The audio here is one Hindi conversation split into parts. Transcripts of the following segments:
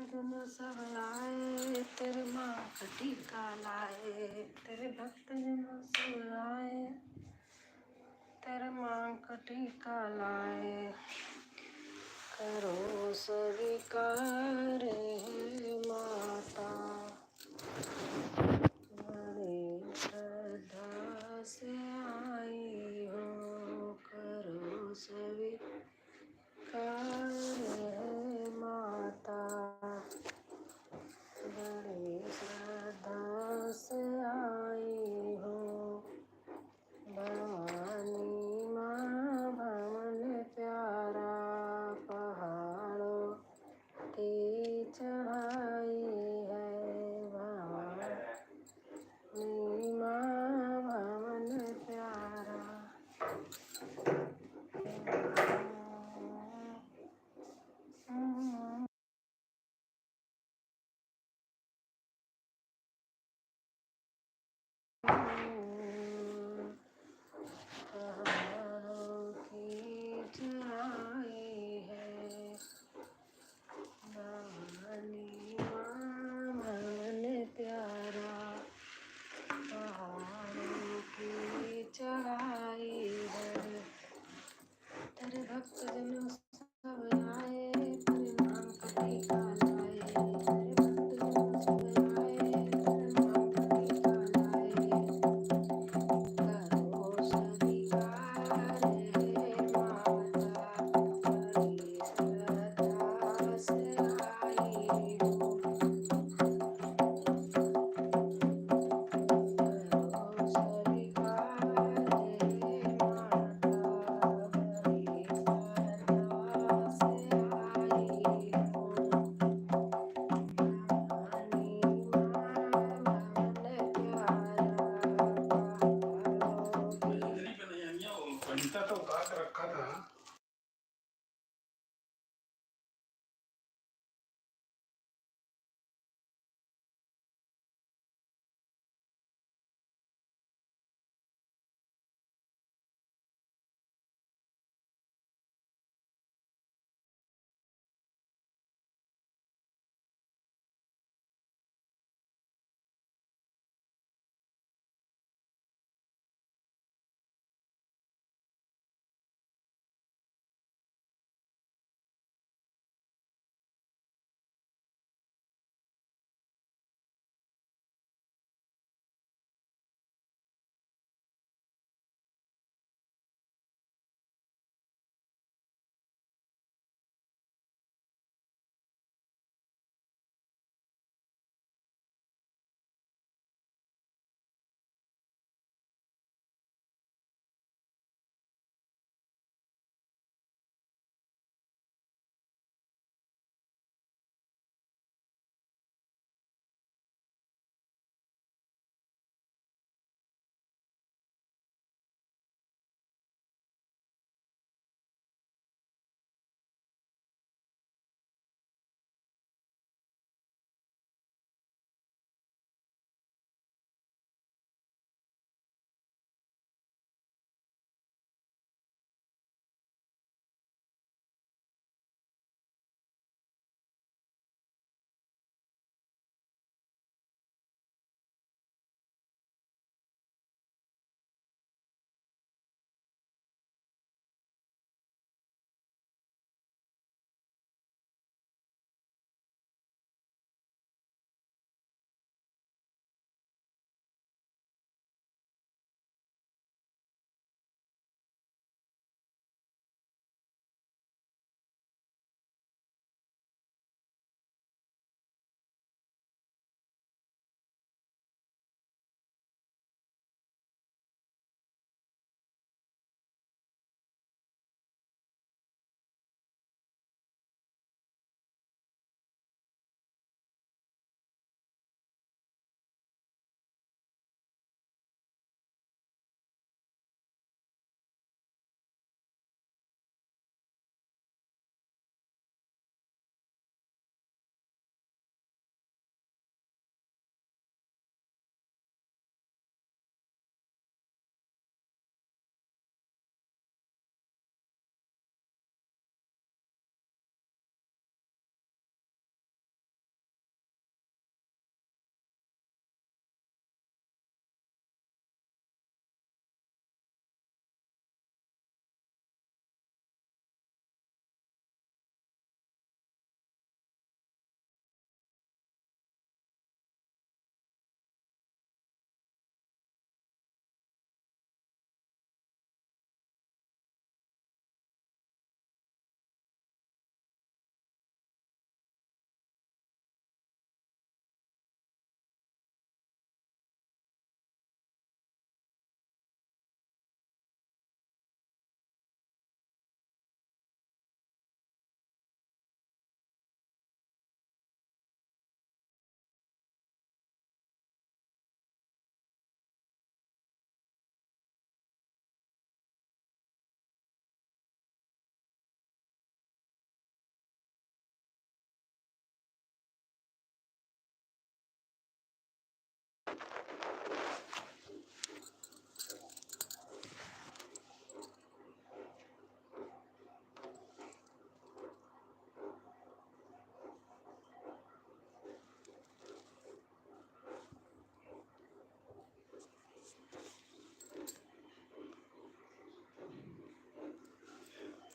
भक्तजन सब आए, तेरे माँ का टीका लाए। तेरे भक्तजन सब आए, तेरे माँ का टीका लाए। करो स्वीकार है माता, बड़ी श्रद्धा से आई हो। करो स्वीकार है माता, बड़ी श्रद्धा से आई हो। भवानी माँ भवन प्यारा,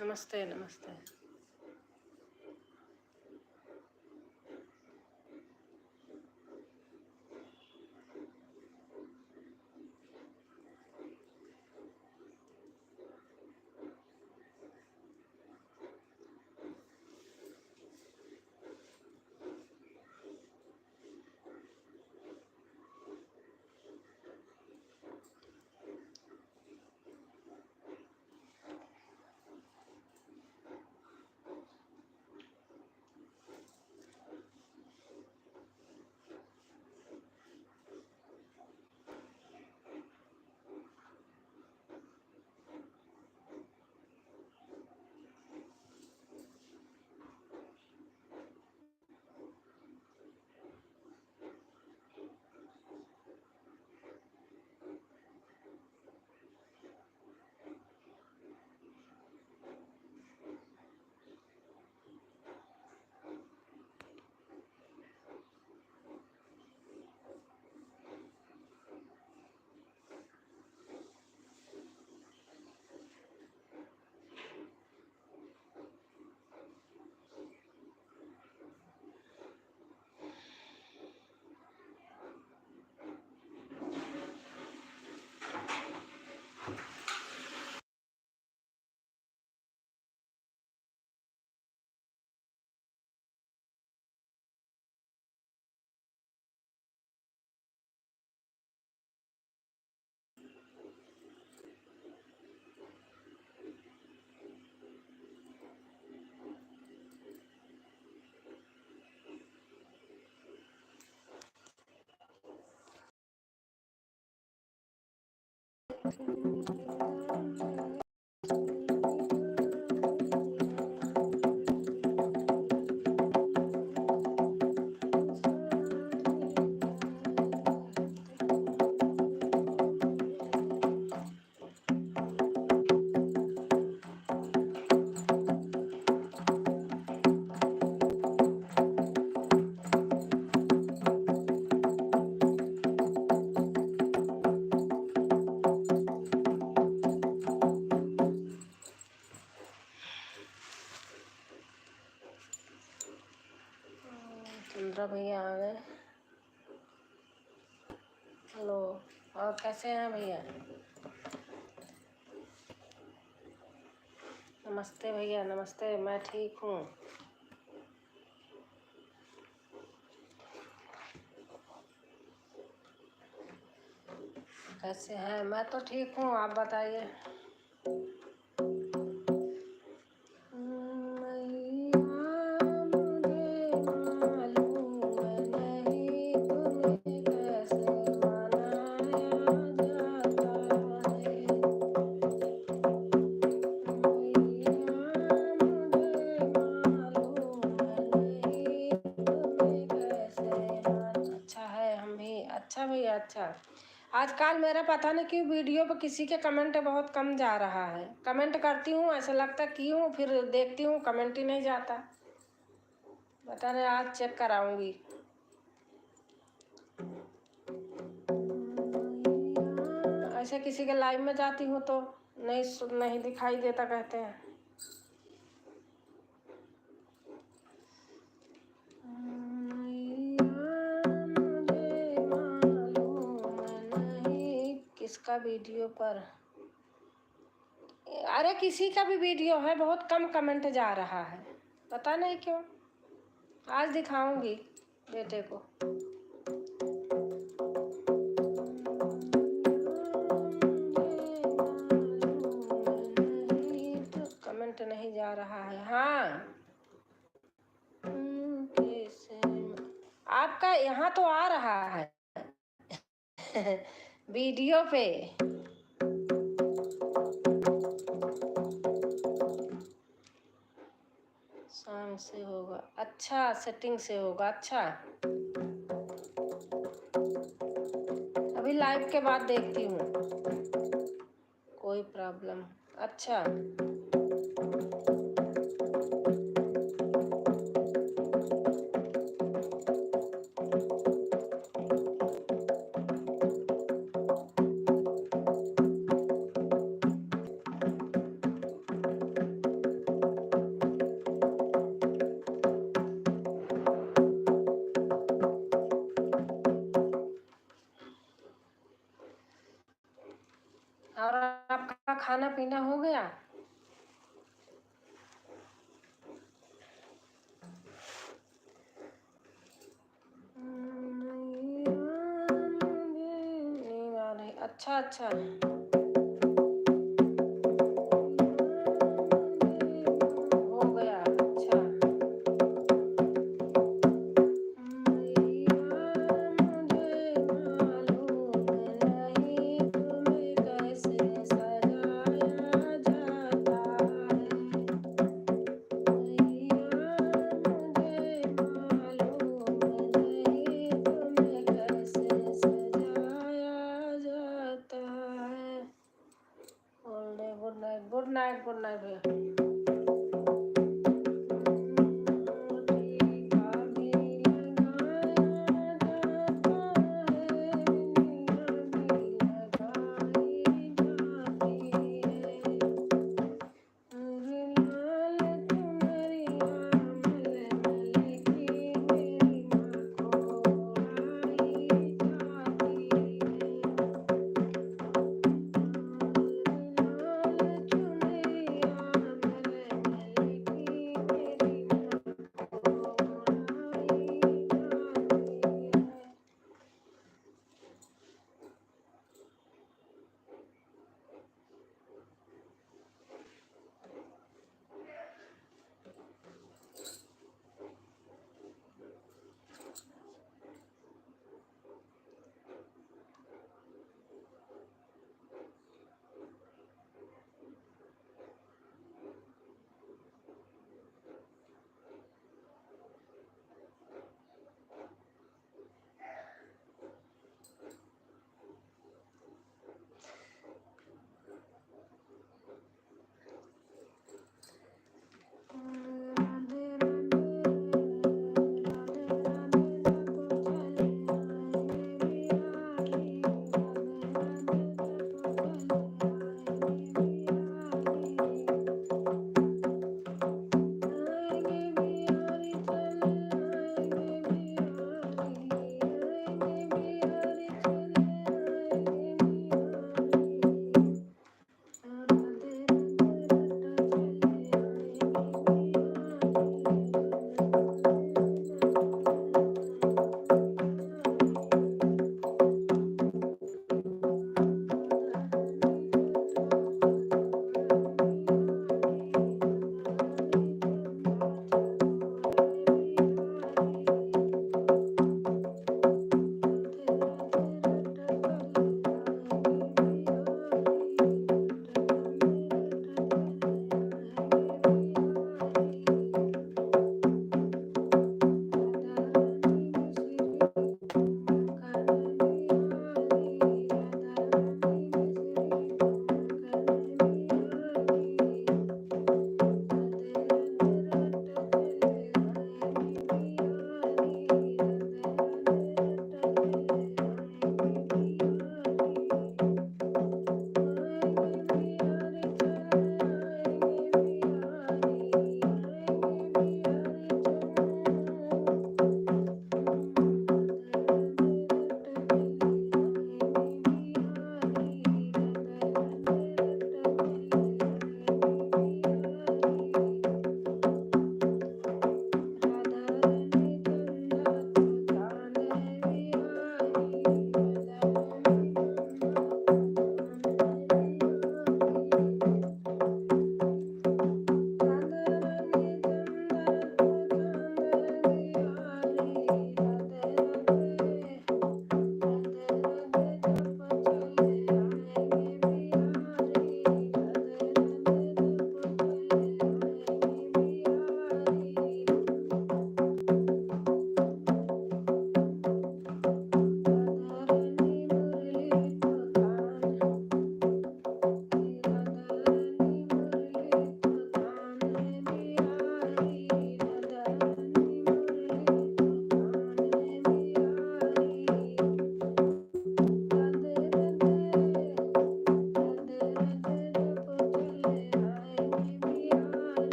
नमस्ते नमस्ते। चंद्रा भैया आ गए। हेलो, और कैसे हैं भैया? नमस्ते भैया नमस्ते, मैं ठीक हूँ। कैसे हैं? मैं तो ठीक हूँ, आप बताइए। अच्छा भैया अच्छा। आजकल मेरा पता नहीं क्यों वीडियो पर किसी के कमेंट बहुत कम जा रहा है। कमेंट करती हूँ, ऐसा लगता क्यों, फिर देखती हूँ कमेंट ही नहीं जाता। बता रहे, आज चेक कराऊंगी। ऐसे किसी के लाइव में जाती हूँ तो नहीं दिखाई देता कहते हैं। किसका वीडियो पर? अरे किसी का भी वीडियो है, बहुत कम कमेंट जा रहा है, पता नहीं क्यों। आज दिखाऊंगी बेटे को। कमेंट नहीं जा रहा है। हाँ, आपका यहाँ तो आ रहा है वीडियो पे। सॉन्ग से होगा, अच्छा सेटिंग से होगा। अच्छा, अभी लाइव के बाद देखती हूँ, कोई प्रॉब्लम। अच्छा, खाना पीना हो गया? नींद आ रही। अच्छा अच्छा, हो गया। अच्छा, मुझे मालूम नहीं तुम्हें कैसे सजाया जाता है। मुझे मालूम नहीं तुम्हें कैसे सजाया जाता है।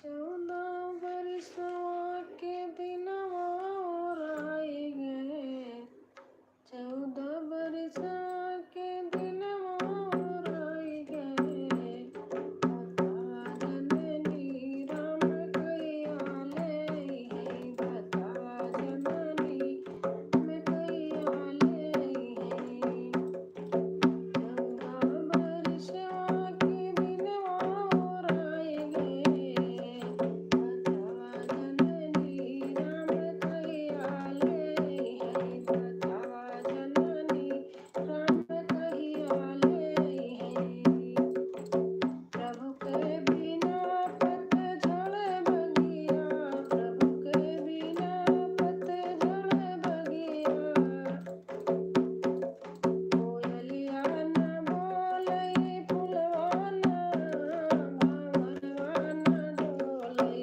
14 बरसवा के दिनवा ओराई गए, 14 बरसवा के दिनवा ओराई गए। बता जननी राम कहिया ले है, बता जननी मैं कहिया ले है। 14 बरसवा के दिनवा ओराई गए, बता जननी राम कहिया ले है, बता जननी राम कहिया ले है। प्रभु के बिना पतझड़ बगिया, प्रभु के बिना पतझड़ बगिया। कोयलिया न बोलै फुलवा न भंवरवा न डोलै।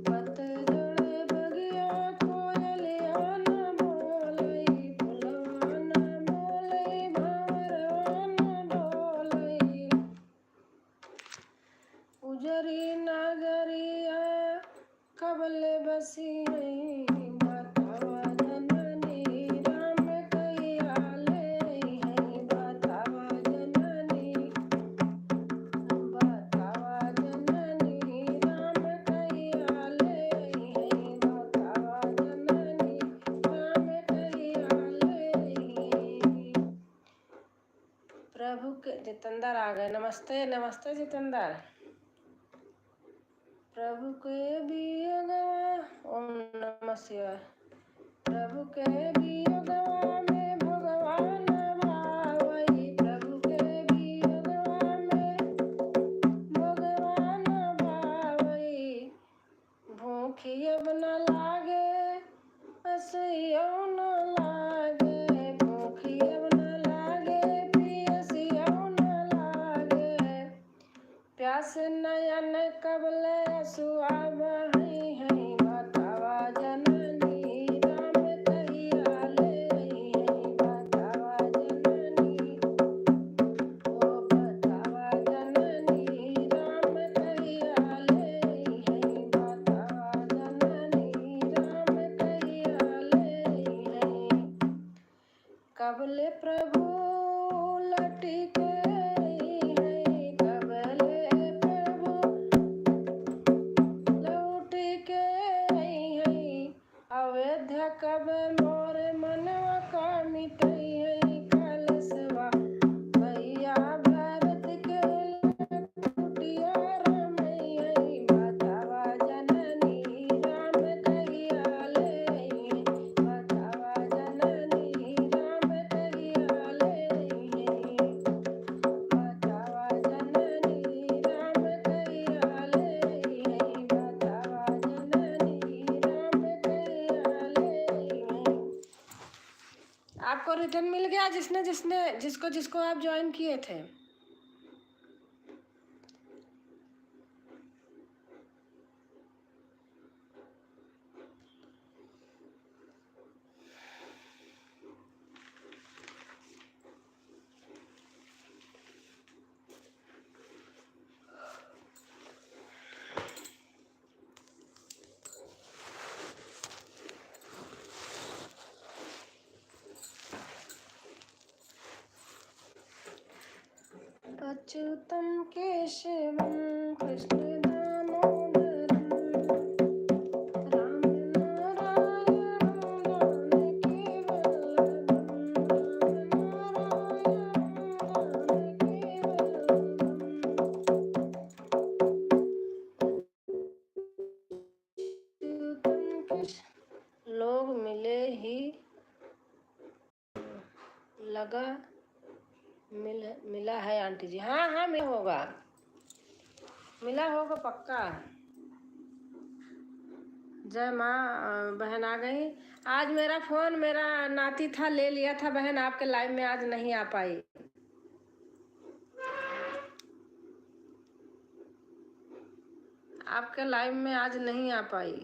पतझड़ बगिया कोयलिया न बोलै, फुलवा न बोलै भंवरवा न डोलै। उजरी नगरिया कबले बसी है, बतावा जननी राम कहिया ले है, बतावा जननी, बतावा जननी राम कहिया ले है, बतावा जननी राम कहिया ले है। प्रभु के जितेंद्र आ गए। नमस्ते नमस्ते जितेंद्र। प्रभु के वियोगवा ओम नमः शिवाय। प्रभु के वियोगवा में भगवान भावई, प्रभु के वियोगवा में भगवान भावई। भूखी अब न लागे असइयो न लागे, भूखी अब न लागे पियसियो न लागे। प्यास नयन कबले असुआ बही है, बतावा जननी राम कहिया ले है, बतावा जननी, ओ बतावा जननी राम कहिया ले है, बतावा जननी राम कहिया ले है। कबले प्रभु लटिके है, कबले प्रभु लौट के है। अयोध्या कब मोर मनवा का मिटई है, कलशवा भैया भारत के लकुटिया रमई है, बतावा जननी राम कहिया ले है, बतावा जननी राम कहिया ले है, बतावा जननी राम कहिया ले है, बतावा जननी राम कहिया ले है। आपको रिटर्न मिल गया जिसने जिसने जिसको जिसको आप ज्वाइन किए थे। अच्युतं केशवं कृष्ण दामोदरं राम नारायणं जानकी वल्लभं, राम नारायणं जानकी वल्लभं। लोग मिले ही लगा मिला है आंटी जी। हाँ हाँ मिला होगा, मिला होगा पक्का। जय माँ। बहन आ गई। आज मेरा फोन मेरा नाती था, ले लिया था बहन, आपके लाइव में आज नहीं आ पाई। आपके लाइव में आज नहीं आ पाई।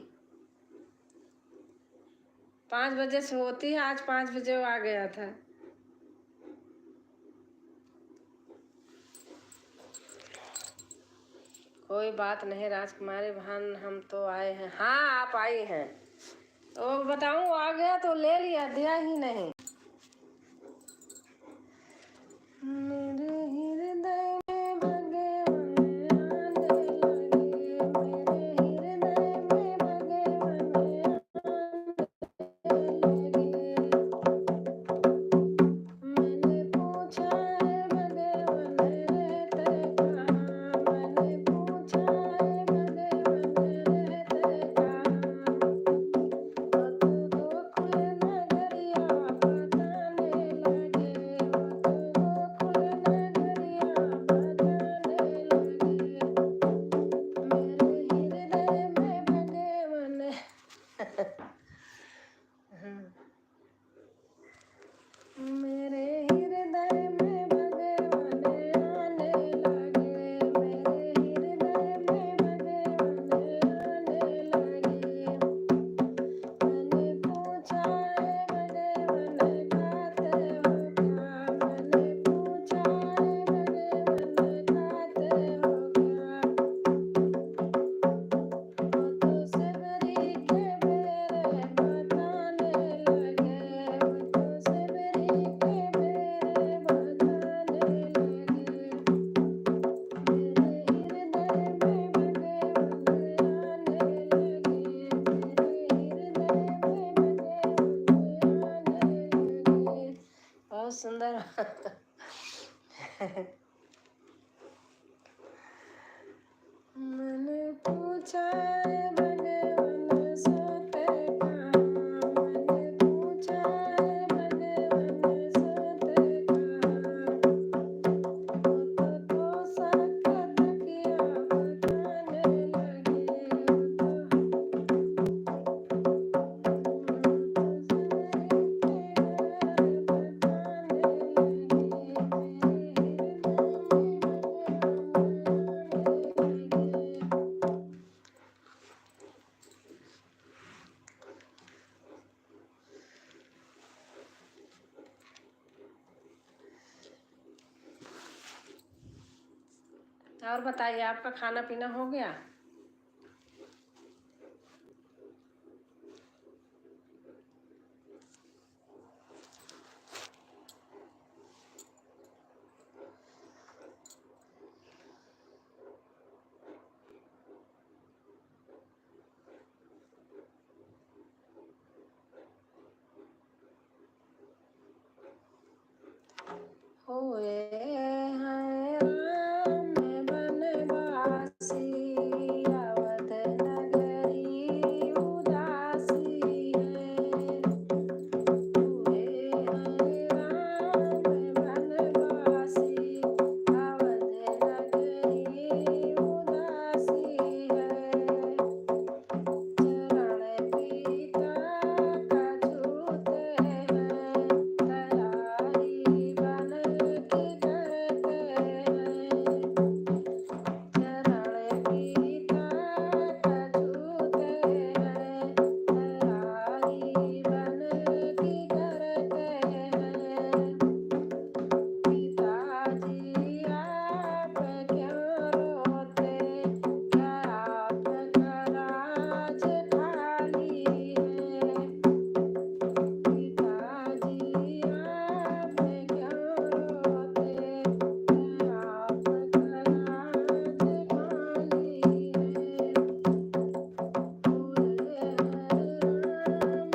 5 बजे से होती है, आज 5 बजे वो आ गया था। कोई बात नहीं राजकुमारी बहन, हम तो आए हैं। हाँ आप आई हैं, तो बताऊँ आ गया तो ले लिया, दिया ही नहीं। मेरे हृदय में भगवान आने लगे, मेरे हृदय में भगवान आने लगे। मैंने पूछा है भगवान रहते कहाँ, मैंने पूछा है भगवान रहते कहाँ। मत गोकुल नगरिया बताने लगे, मत गोकुल नगरिया बताने लगे। मेरे हृदय में भगवान मेरे हृदय में भगवान आने लगे, मेरे हृदय में भगवान आने लगे। मैंने पूछा है भगवान खाते हो क्या, मैंने पूछा है भगवान खाते हो क्या। वो तो सबरी के बेरे बताने लगे, वो तो सबरी के बेरे बताने लगे। मेरे हृदय में भगवान आने लगे, मेरे हृदय में भगवान आने लगे। बहुत सुंदर मैंने पूछा है भगवान सोते कहाँ, मैंने पूछा है भगवान सोते कहाँ। वो तो सबका तकिया बताने लगे, और बताइए आपका खाना पीना हो गया? होए हैं राम बनवासी, अवध नगरी उदासी है। हुए हैं राम बनवासी, अवध नगरी उदासी है। चरण पीता का छूते हैं, तैयारी बन की करते हैं। चरण पीता का छूते हैं, तैयारी बन की करते हैं। पिताजी आप क्यों रोते, क्या आपका राज खाली है। पिताजी आप क्यों रोते, क्या आपका राज खाली है। हुए हैं राम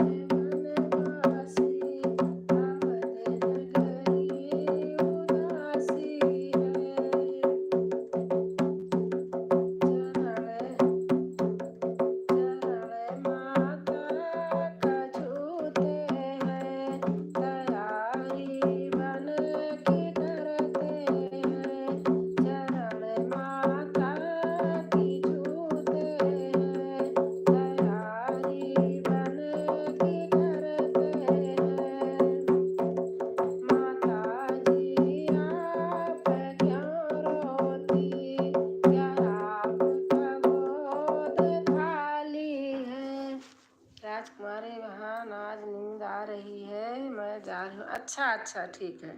बनवासी, अवध नगरी उदासी है। चरण माता का छूते हैं, तैयारी बन की करते हैं। चरण माता की छूते हैं, तैयारी बन की करते हैं। माताजी आप क्यों रोती, क्या आपका गोद खाली है। राजकुमारी बहन आज नींद आ रही है, मैं जा रही हूँ। अच्छा अच्छा ठीक है।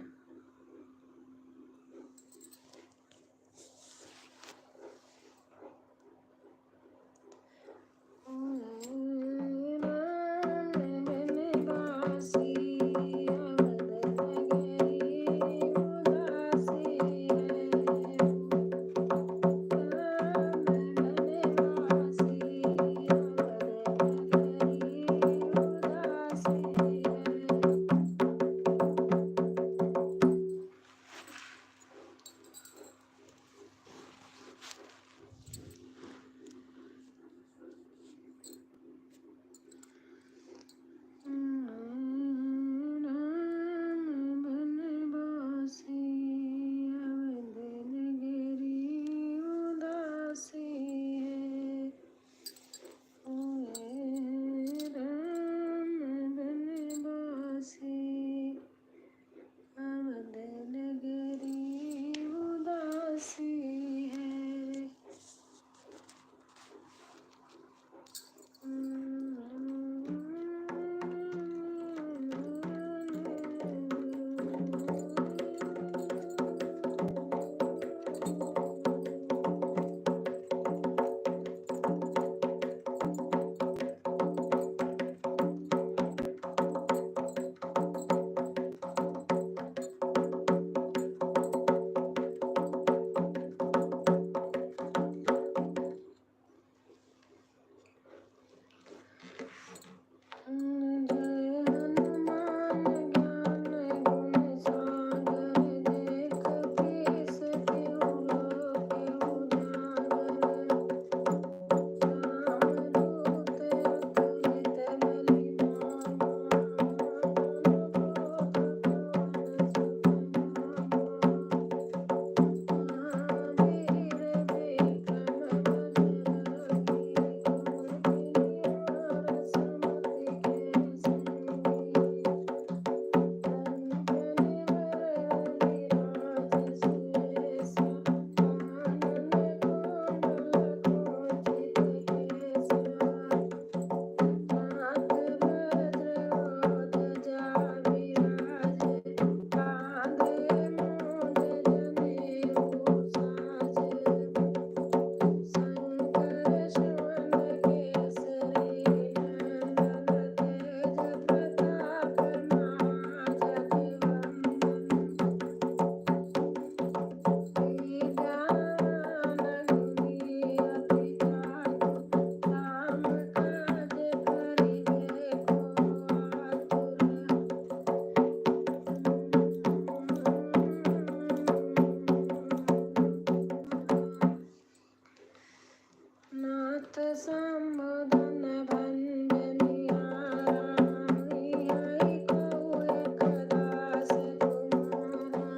सत संबोधन भंजनिया राम आई को एक दास तुम्हारा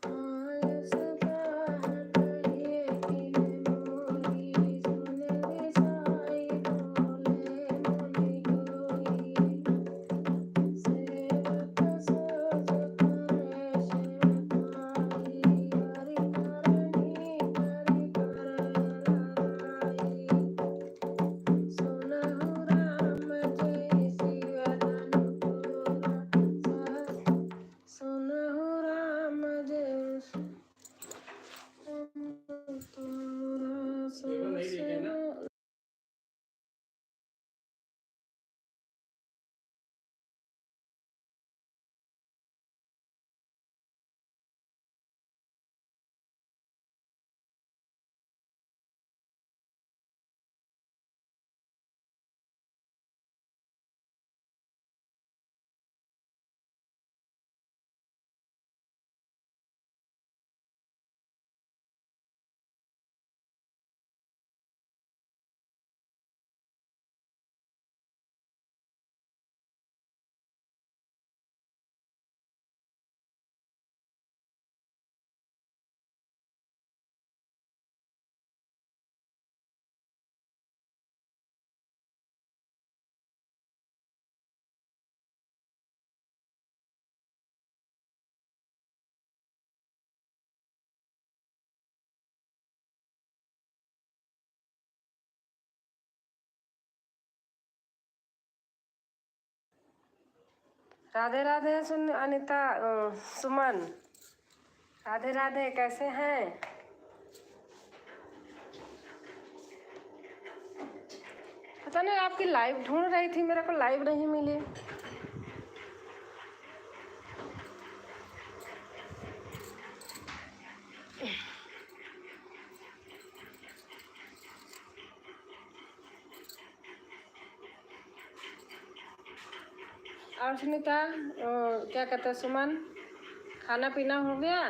आयस पाहत ये किन मोरी सुन विसाई बोले मुनि कोई सेवक सोज करे सेवकाई हरि करनी करि कर लराई सुनहु राम जय शिवधन तोरा सुनहु राम जय तोरा सुन राधे राधे सुन अनिता सुमन राधे राधे कैसे हैं। पता नहीं आपकी लाइव ढूंढ रही थी मेरे को लाइव नहीं मिली। और सुनीता क्या कहते हैं सुमन खाना पीना हो गया।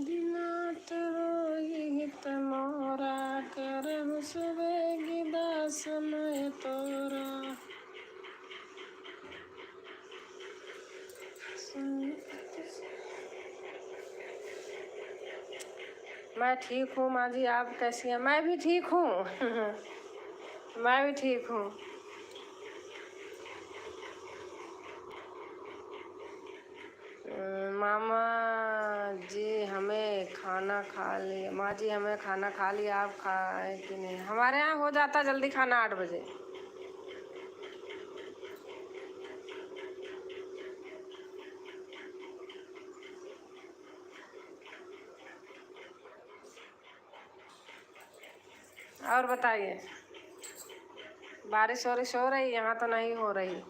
दिनात रोहित मोरा करहु सुबेगी दासमय तोरा मैं ठीक हूँ माँ जी आप कैसी हैं। मैं भी ठीक हूँ मैं भी ठीक हूँ। मामा जी हमें खाना खा लिया। माँ जी हमें खाना खा लिया आप खाए कि नहीं। हमारे यहाँ हो जाता जल्दी खाना 8 बजे। और बताइए बारिश वारिश हो रही। यहाँ तो नहीं हो रही।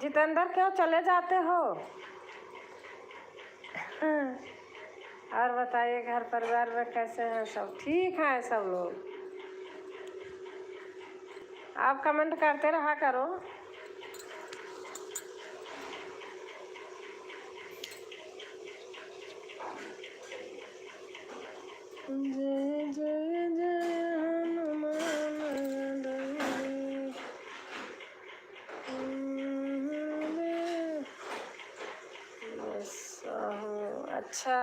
जितेंद्र क्यों चले जाते हो। और बताइए घर परिवार में कैसे हैं सब। ठीक हैं सब लोग। आप कमेंट करते रहा करो। जय जय जय हनुमान अच्छा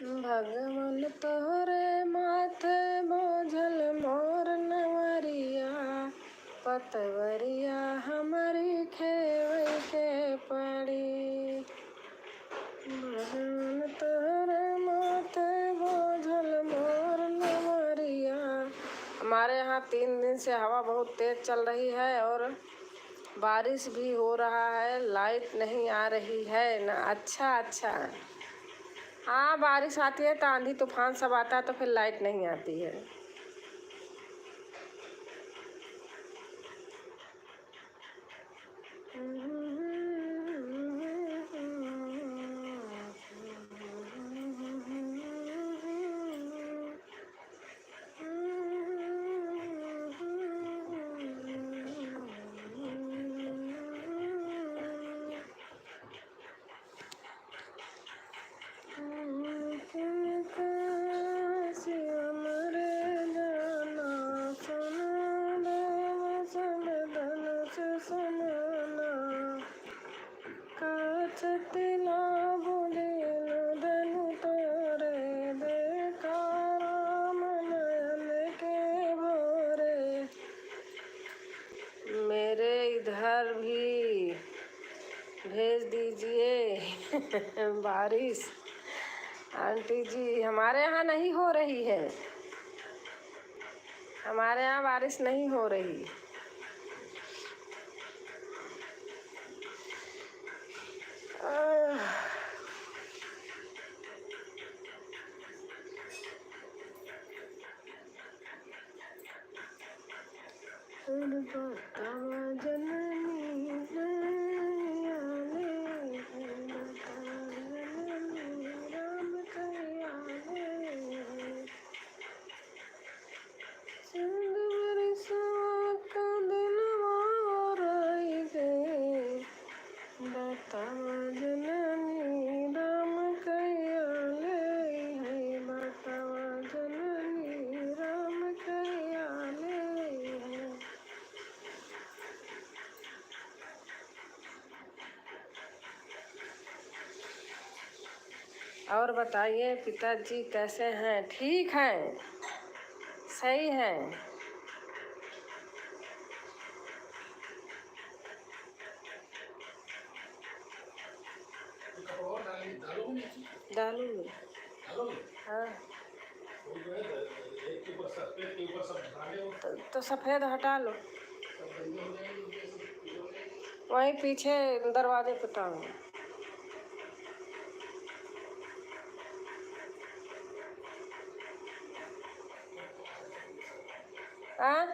भगवान तोहरे माथे बोझल मोर नवरिया पतवरिया हमारी खेवई के पड़ी, बहन तेरे माथे बोझल मोर नमरिया। हमारे यहाँ 3 दिन से हवा बहुत तेज चल रही है और बारिश भी हो रहा है, लाइट नहीं आ रही है ना। अच्छा, हाँ बारिश आती है तो आंधी तूफान सब आता है तो फिर लाइट नहीं आती है। मेरे इधर भी भेज दीजिए बारिश। आंटी जी हमारे यहाँ नहीं हो रही है, हमारे यहाँ बारिश नहीं हो रही। और बताइए पिताजी कैसे हैं? ठीक हैं, सही हैं। डालूंगी, हाँ तो सफ़ेद हटा लो, वहीं पीछे दरवाजे पे टांगो। हाँ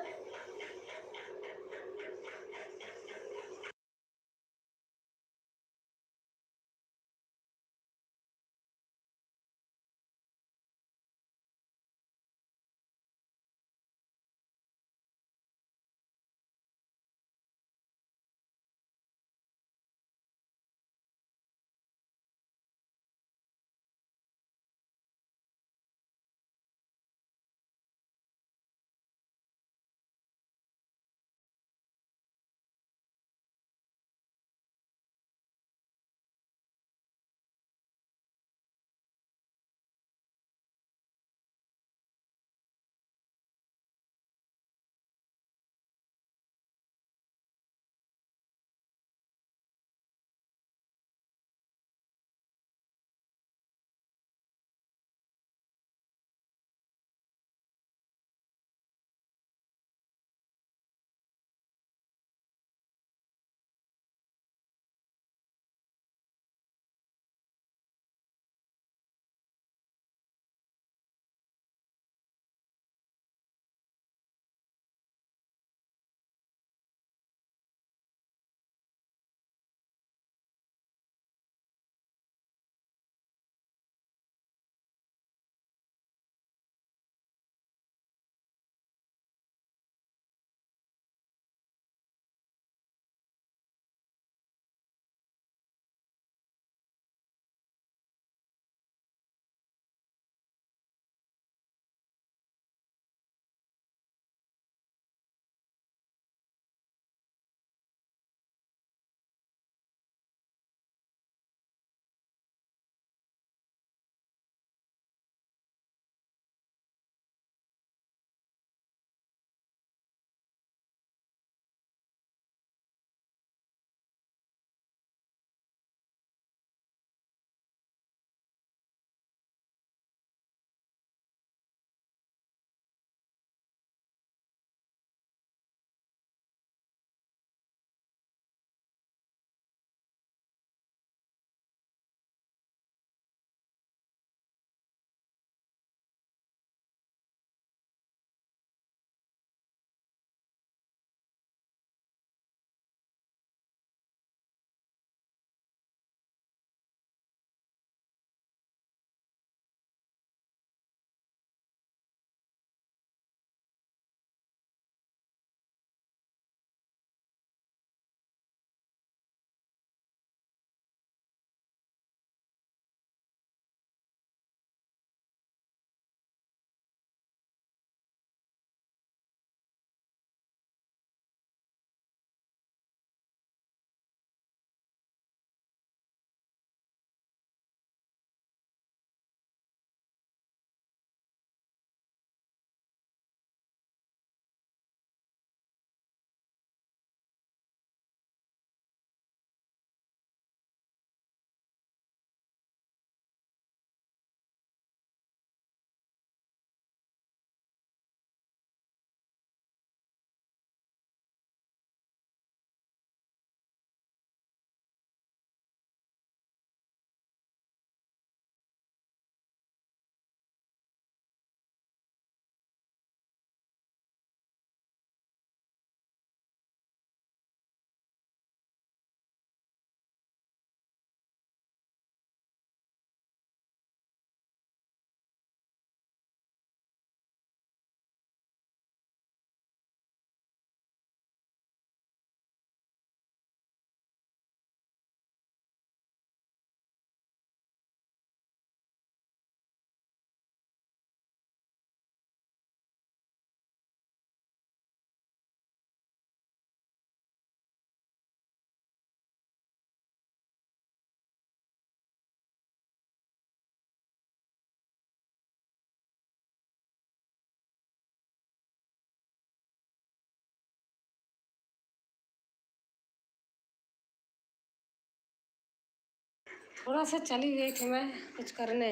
थोड़ा सा चली गई थी मैं कुछ करने।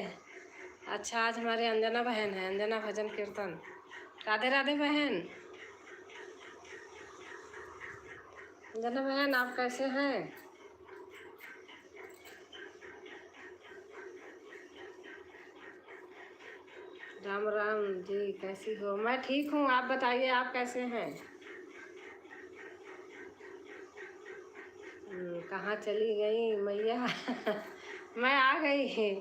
अच्छा, आज हमारी अंजना बहन है, अंजना भजन कीर्तन। राधे राधे बहन। अंजना बहन, आप कैसे हैं? राम राम जी, कैसी हो? मैं ठीक हूँ, आप बताइए, आप कैसे हैं? कहाँ चली गई मैया? मैं आ गई।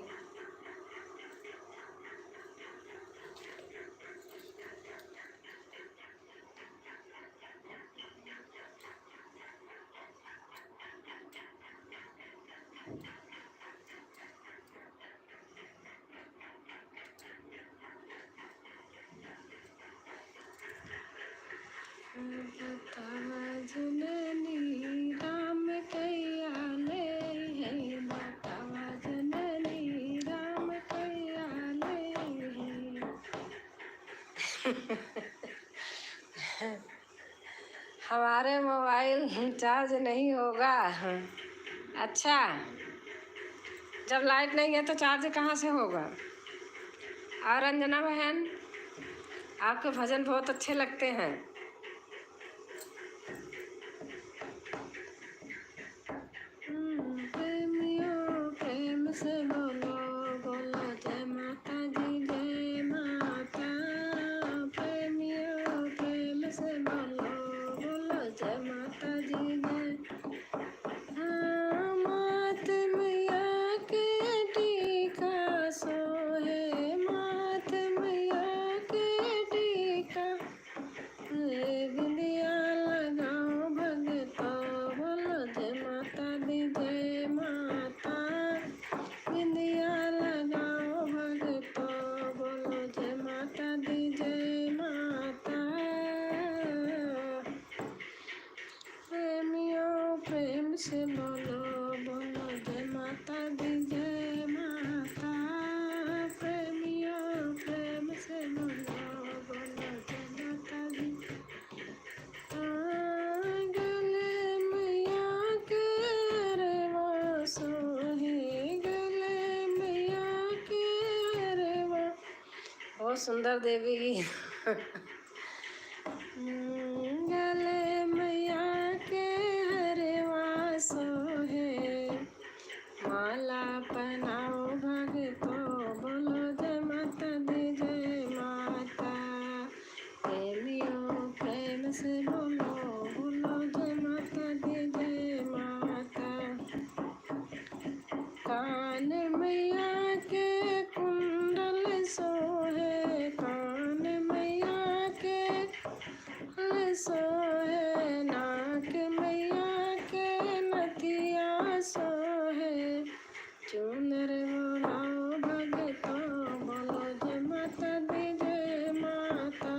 जननी राम कैया ले है, बतावा जननी राम कैया ले है। हमारे मोबाइल चार्ज नहीं होगा। अच्छा, जब लाइट नहीं है तो चार्ज कहाँ से होगा? और अंजना बहन, आपके भजन बहुत अच्छे लगते हैं। प्रेमियों प्रेम से बोलो, बोलो जय माता दी जय माता। प्रेमियों प्रेम से बोलो, बोलो जय माता दी जय। मात मैया के टीका सोहे, मात मैया के टीका। बिंदिया लगाओ भगतो, बोलो जय माता दी जय माता। बिंदिया लगाओ भगतो, बोलो जय माता दी जय माता। प्रेमियों प्रेम से बोलो, बोलो जय माता दी जय माता। प्रेमियों प्रेम से बोलो, बोलो जय माता दी। गले मैया के अरवा सोहे, गले मैया के अरवा। बहुत सुंदर देवी गीत। गले मैया के हरवा सोहे, माला पहनाओ भगतो, बोलो जय माता दी जय माता। प्रेमियों प्रेम से बोलो, बोलो जय माता दी जय माता। कान मैया के कुंडल सोहे, कान मैया के सोहे। नाक मैया के नथिया सोहे, चुनर ओढ़ाओ भगतो, बोलो जय माता दी जय माता।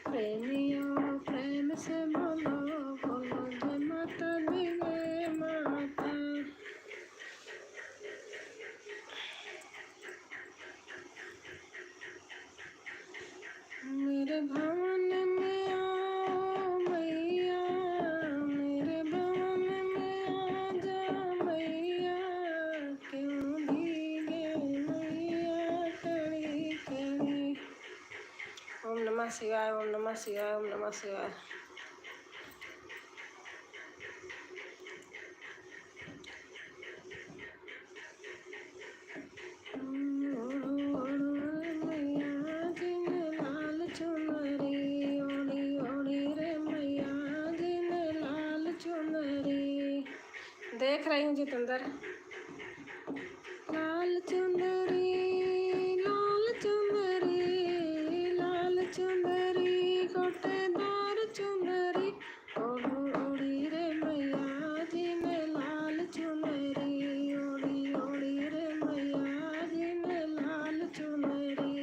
प्रेमियों प्रेम से बोलो, बोलो जय माता दी जय माता। मेरे भवन में आओ मैया, मेरे भवन में आ जा मैया। क्यों भीगे मैया कड़ी कड़ी। ओम नमः शिवाय, ओम नमः शिवाय, ओम नमः शिवाय। मैया जिन लाल चुनरी, ओढ़ी ओढ़ी रे मैया जिन लाल चुनरी। देख रही हूँ जितेंद्र। लाल चुनरी, लाल चुनरी, लाल चुनरी, गोटेदार चुनरी। ओढ़ी रे मैया जिन लाल चुनरी, ओढ़ी ओढ़ी रे मैया जिन लाल चुनरी।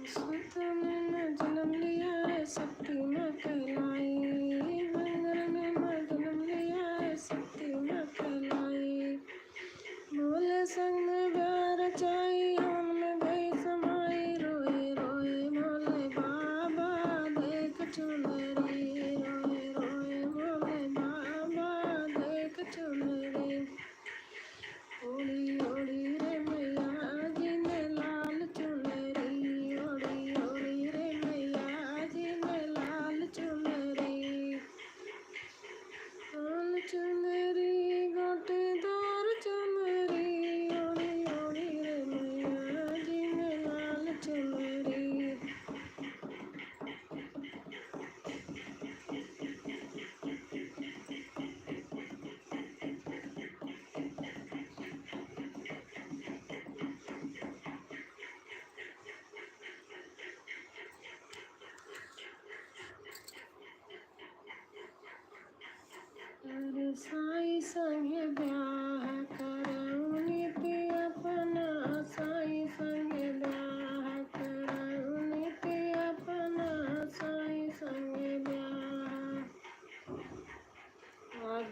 सुतन ने जन्म लिया है, शक्ति माँ कहलाती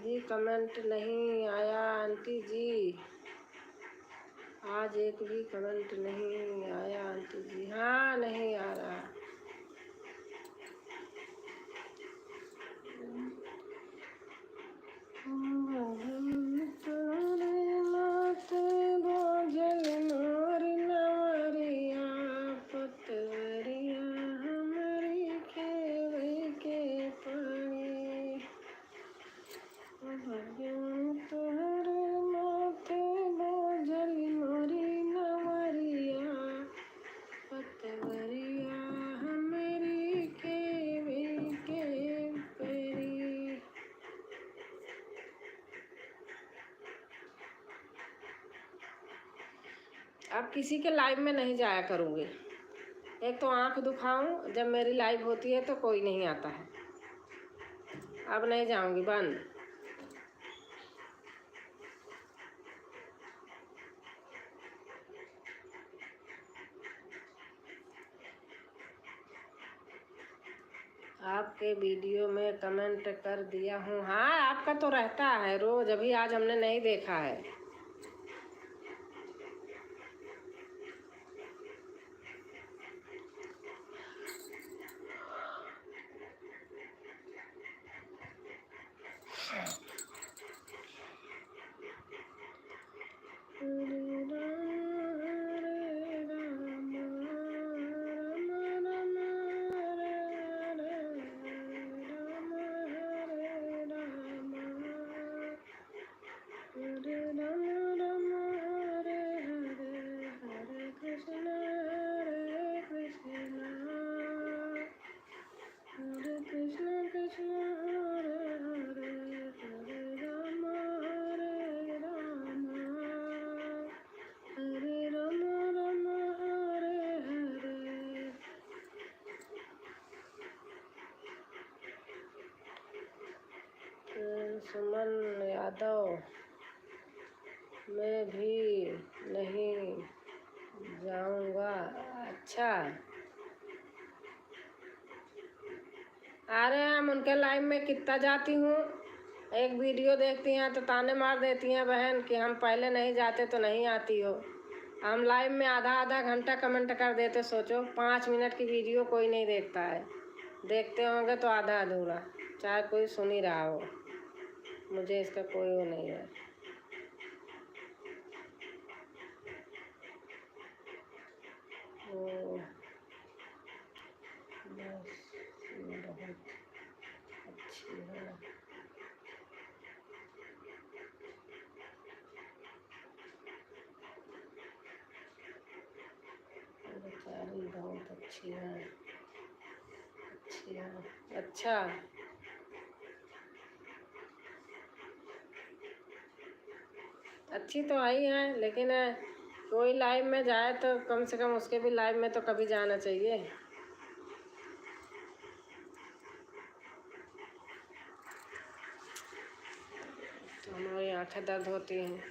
जी कमेंट नहीं आया आंटी जी, आज एक भी कमेंट नहीं आया आंटी जी। हाँ नहीं आ रहा। अब किसी के लाइव में नहीं जाया करूँगी। एक तो आंख दुखाऊं, जब मेरी लाइव होती है तो कोई नहीं आता है। अब नहीं जाऊंगी, बंद। आपके वीडियो में कमेंट कर दिया हूँ। हाँ आपका तो रहता है रोज, अभी आज हमने नहीं देखा है। सुमन यादव, मैं भी नहीं जाऊंगा। अच्छा, अरे हम उनके लाइव में कितना जाती हूँ, एक वीडियो देखती हैं तो ताने मार देती हैं बहन कि हम पहले नहीं जाते तो नहीं आती हो। हम लाइव में आधा आधा घंटा कमेंट कर देते, सोचो 5 मिनट की वीडियो कोई नहीं देखता है, देखते होंगे तो आधा अधूरा, चाहे कोई सुन ही रहा हो, मुझे इसका कोई वो नहीं है। बस बहुत अच्छी है, बेचारी बहुत अच्छी है, अच्छी है। अच्छा, अच्छी तो आई है, लेकिन कोई लाइव में जाए तो कम से कम उसके भी लाइव में तो कभी जाना चाहिए। तो हमारी आंखें दर्द होती हैं।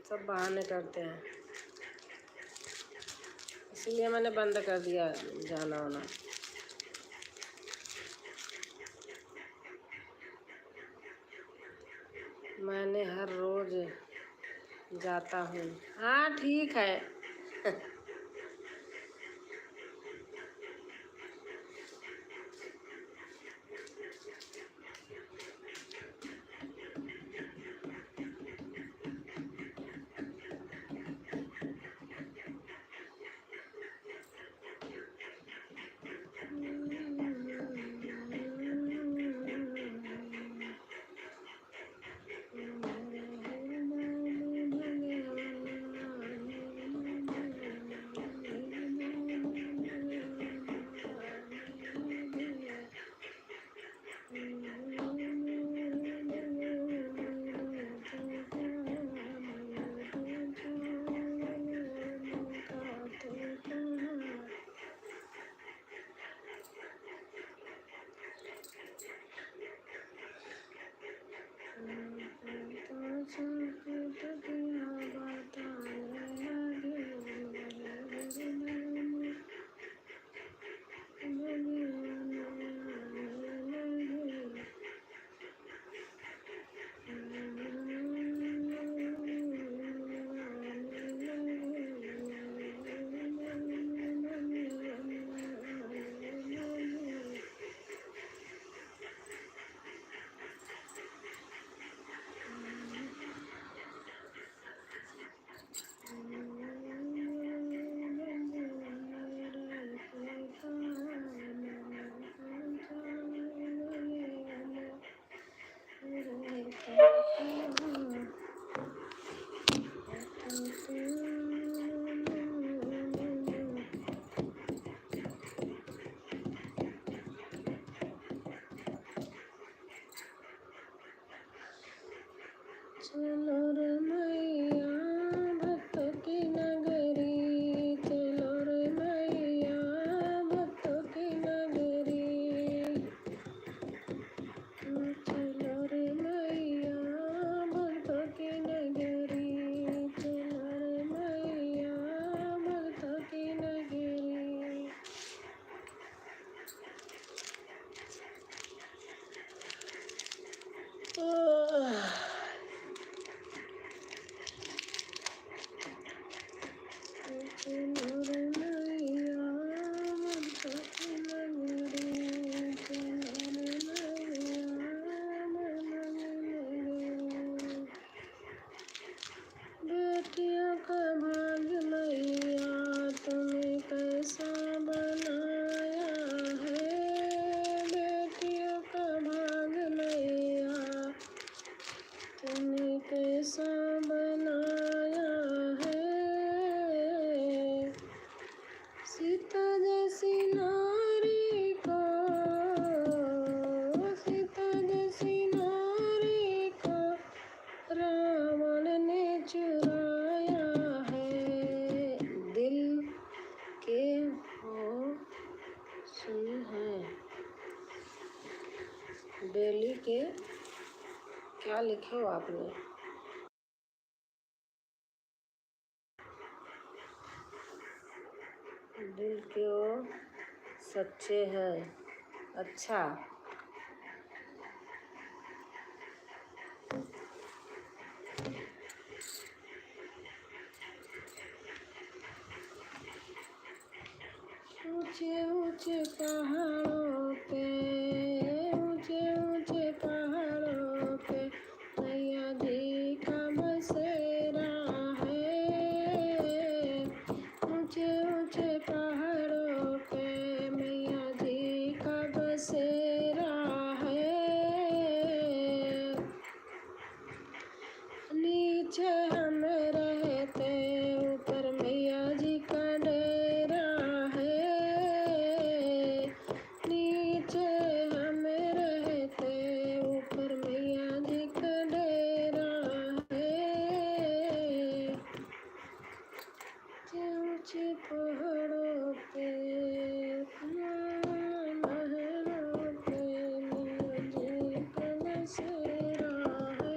सब बहाने करते हैं, इसलिए मैंने बंद कर दिया जाना वाना। मैंने हर रोज जाता हूँ। हाँ ठीक है। क्या लिखे हो आपने? दिल क्यों सच्चे हैं। अच्छा, ऊंचे ऊंचे पहाड़ों पे, ऊंचे ऊंचे पहाड़ों पे मैया जी का बसेरा है। ऊंचे ऊंचे पहाड़ों पे मैया जी का बसेरा है। नीचे हम रहते ऊपर मैया जी का डेरा है। नीचे हम रहते ऊपर मैया जी का डेरा है। ऊंचे पहाड़ों पे महलों पे मैया जी का बसेरा है।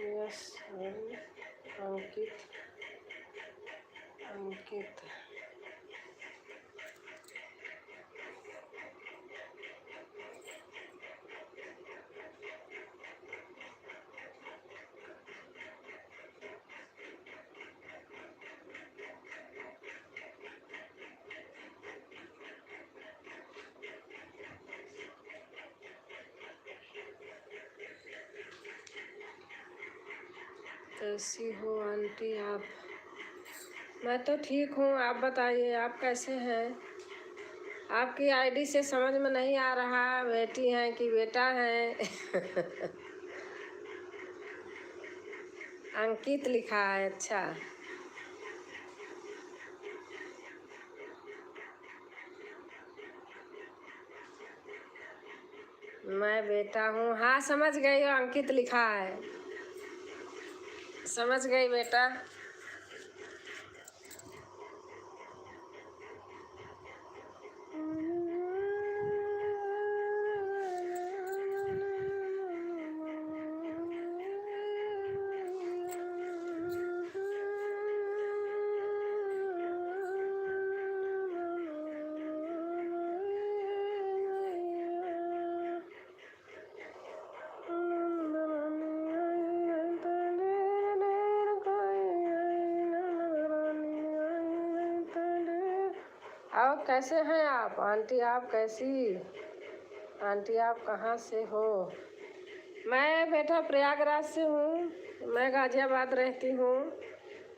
यस, अंकित अंकित कैसी हो आंटी आप? मैं तो ठीक हूँ, आप बताइए आप कैसे हैं? आपकी आईडी से समझ में नहीं आ रहा बेटी हैं कि बेटा है। अंकित लिखा है, अच्छा। मैं बेटा हूँ, हाँ समझ गई, अंकित लिखा है, समझ गई बेटा। और कैसे हैं आप आंटी? आप कैसी आंटी? आप कहाँ से हो? मैं बेटा प्रयागराज से हूँ, मैं गाजियाबाद रहती हूँ,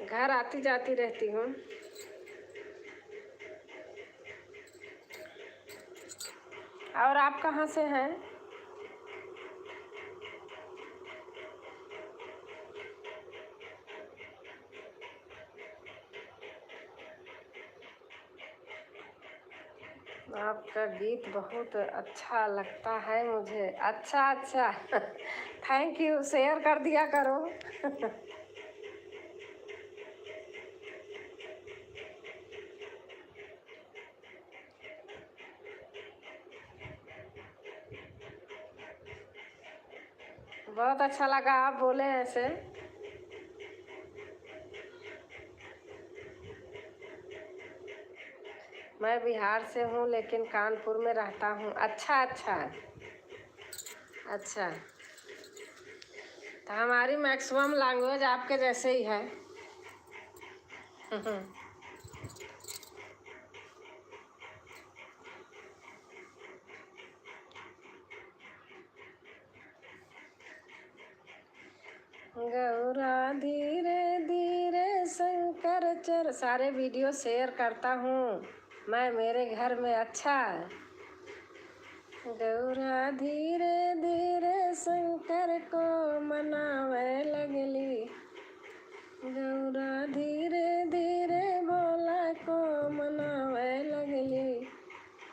घर आती जाती रहती हूँ। और आप कहाँ से हैं? आपका गीत बहुत अच्छा लगता है मुझे। अच्छा अच्छा, थैंक यू, शेयर कर दिया करो। बहुत अच्छा लगा आप बोले ऐसे। मैं बिहार से हूँ लेकिन कानपुर में रहता हूँ। अच्छा अच्छा अच्छा। तो हमारी मैक्सिमम लैंग्वेज आपके जैसे ही है। गौरा धीरे धीरे शंकर चर, सारे वीडियो शेयर करता हूँ मैं मेरे घर में। अच्छा। गौरा धीरे धीरे शंकर को मनावे लगली, गौरा धीरे धीरे भोला को मनावे लगली,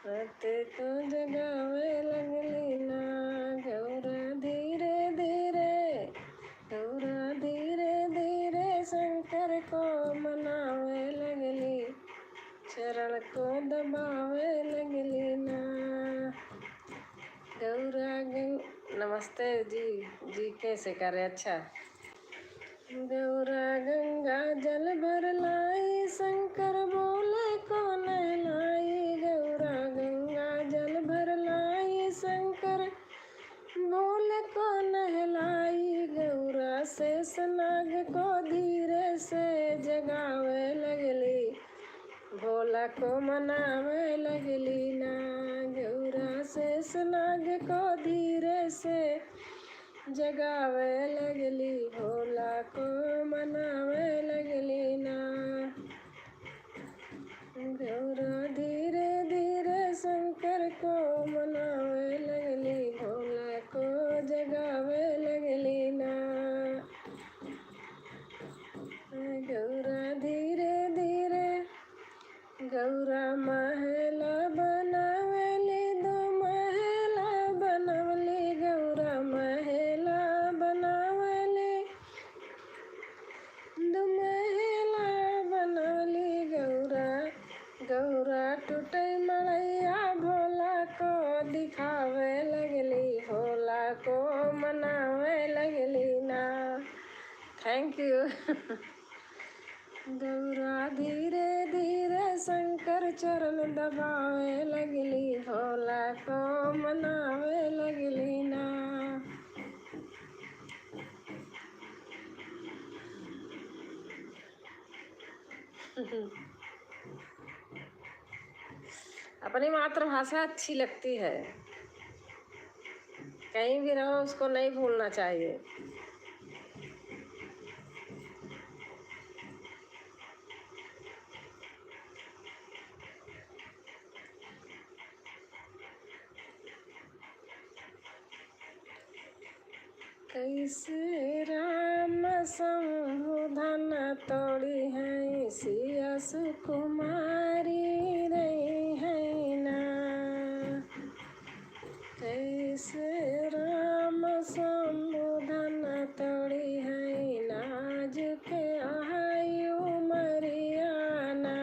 रते को जगावे लगली ना। गौरा धीरे धीरे, गौरा धीरे धीरे शंकर को मनावे लगली, चरण को दबावे लगली ना। गौरा नमस्ते जी। जी कैसे करे? अच्छा। गौरा गंगा जल भर लाई, शंकर बोले को नहलाई, गौरा गंगा जल भर लाई, शंकर बोले को नहलाई, गौरा शेषनाग को धीरे से जगावे लगली, भोला को मनावे लगली ना। गौरा शेषनाग को धीरे से जगावे लगली, भोला को मनावे लगली ना। गौरा धीरे धीरे शंकर को मनावे लगली, भोला को जगावे लगली ना। गौरा धीरे धीरे, गौरा महला बनावली, दो महला बनवली, गौरा महला बनावली, दो महला बनवली, गौरा गौरा टूटे मड़ैया भोला को दिखावे लगली, भोला को मनावे लगली ना। Thank you. गौरा धीरे धीरे शंकर चरण दबावे लगली, भोला को मनावे लगली ना। अपनी मातृभाषा अच्छी लगती है, कहीं भी रहो उसको नहीं भूलना चाहिए। कैसे राम संबोधन तोड़ी है, सिया सुकुमारी रही है ना। कैसे राम संबोधन तोड़ी है, नाजुक आयु मरियाना,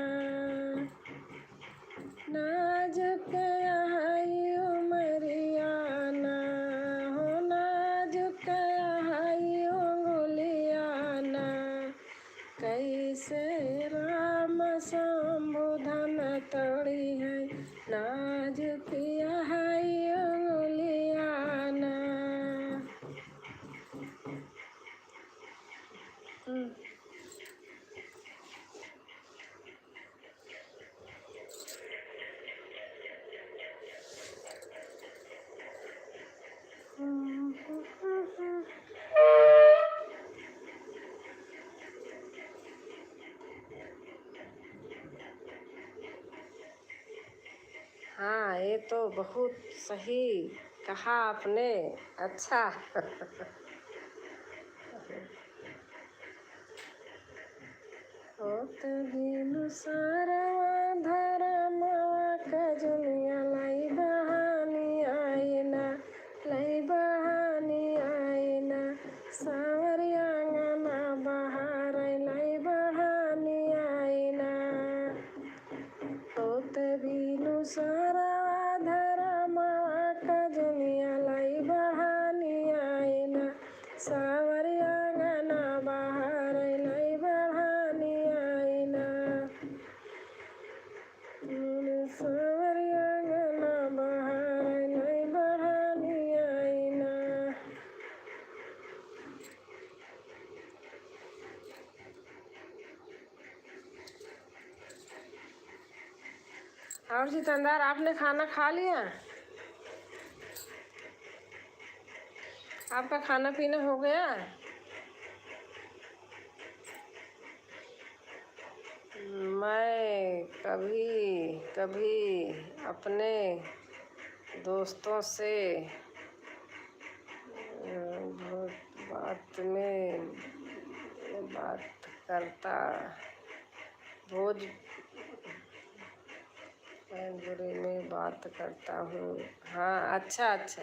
नाजुक आयु मरियाना, हो नाजुक आयु गुलियाना। कैसे राम संबोधन तोड़ी है, नाजुक आयु गुलियाना। हाँ, ये तो बहुत सही कहा आपने। अच्छा। होत बिनु सारवा धरमवा कजनिया, लाई बहानी आईना, लाई बहानी आईना, सावरिया अंगना बहार, लाई बहानी आईना। होत बिनु सारवा धरमवा कजनिया, लाई बहानी आईना, और जितेंद्र, आपने खाना खा लिया? आपका खाना पीना हो गया? मैं कभी कभी अपने दोस्तों से बात करता भोजपुरी में बात करता हूँ। हाँ, अच्छा अच्छा।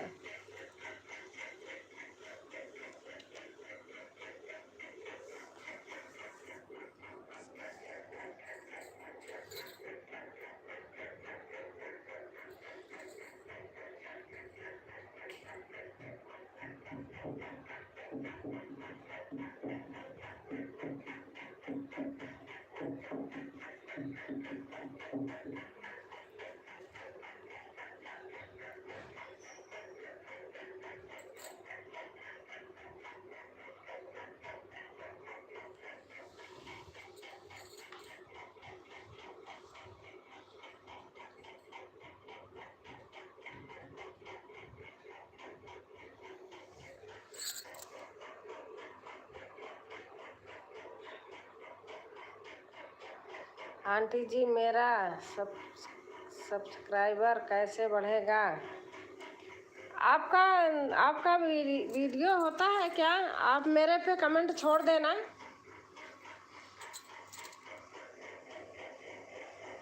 आंटी जी, मेरा सब्सक्राइबर कैसे बढ़ेगा? आपका आपका वीडियो होता है क्या? आप मेरे पे कमेंट छोड़ देना।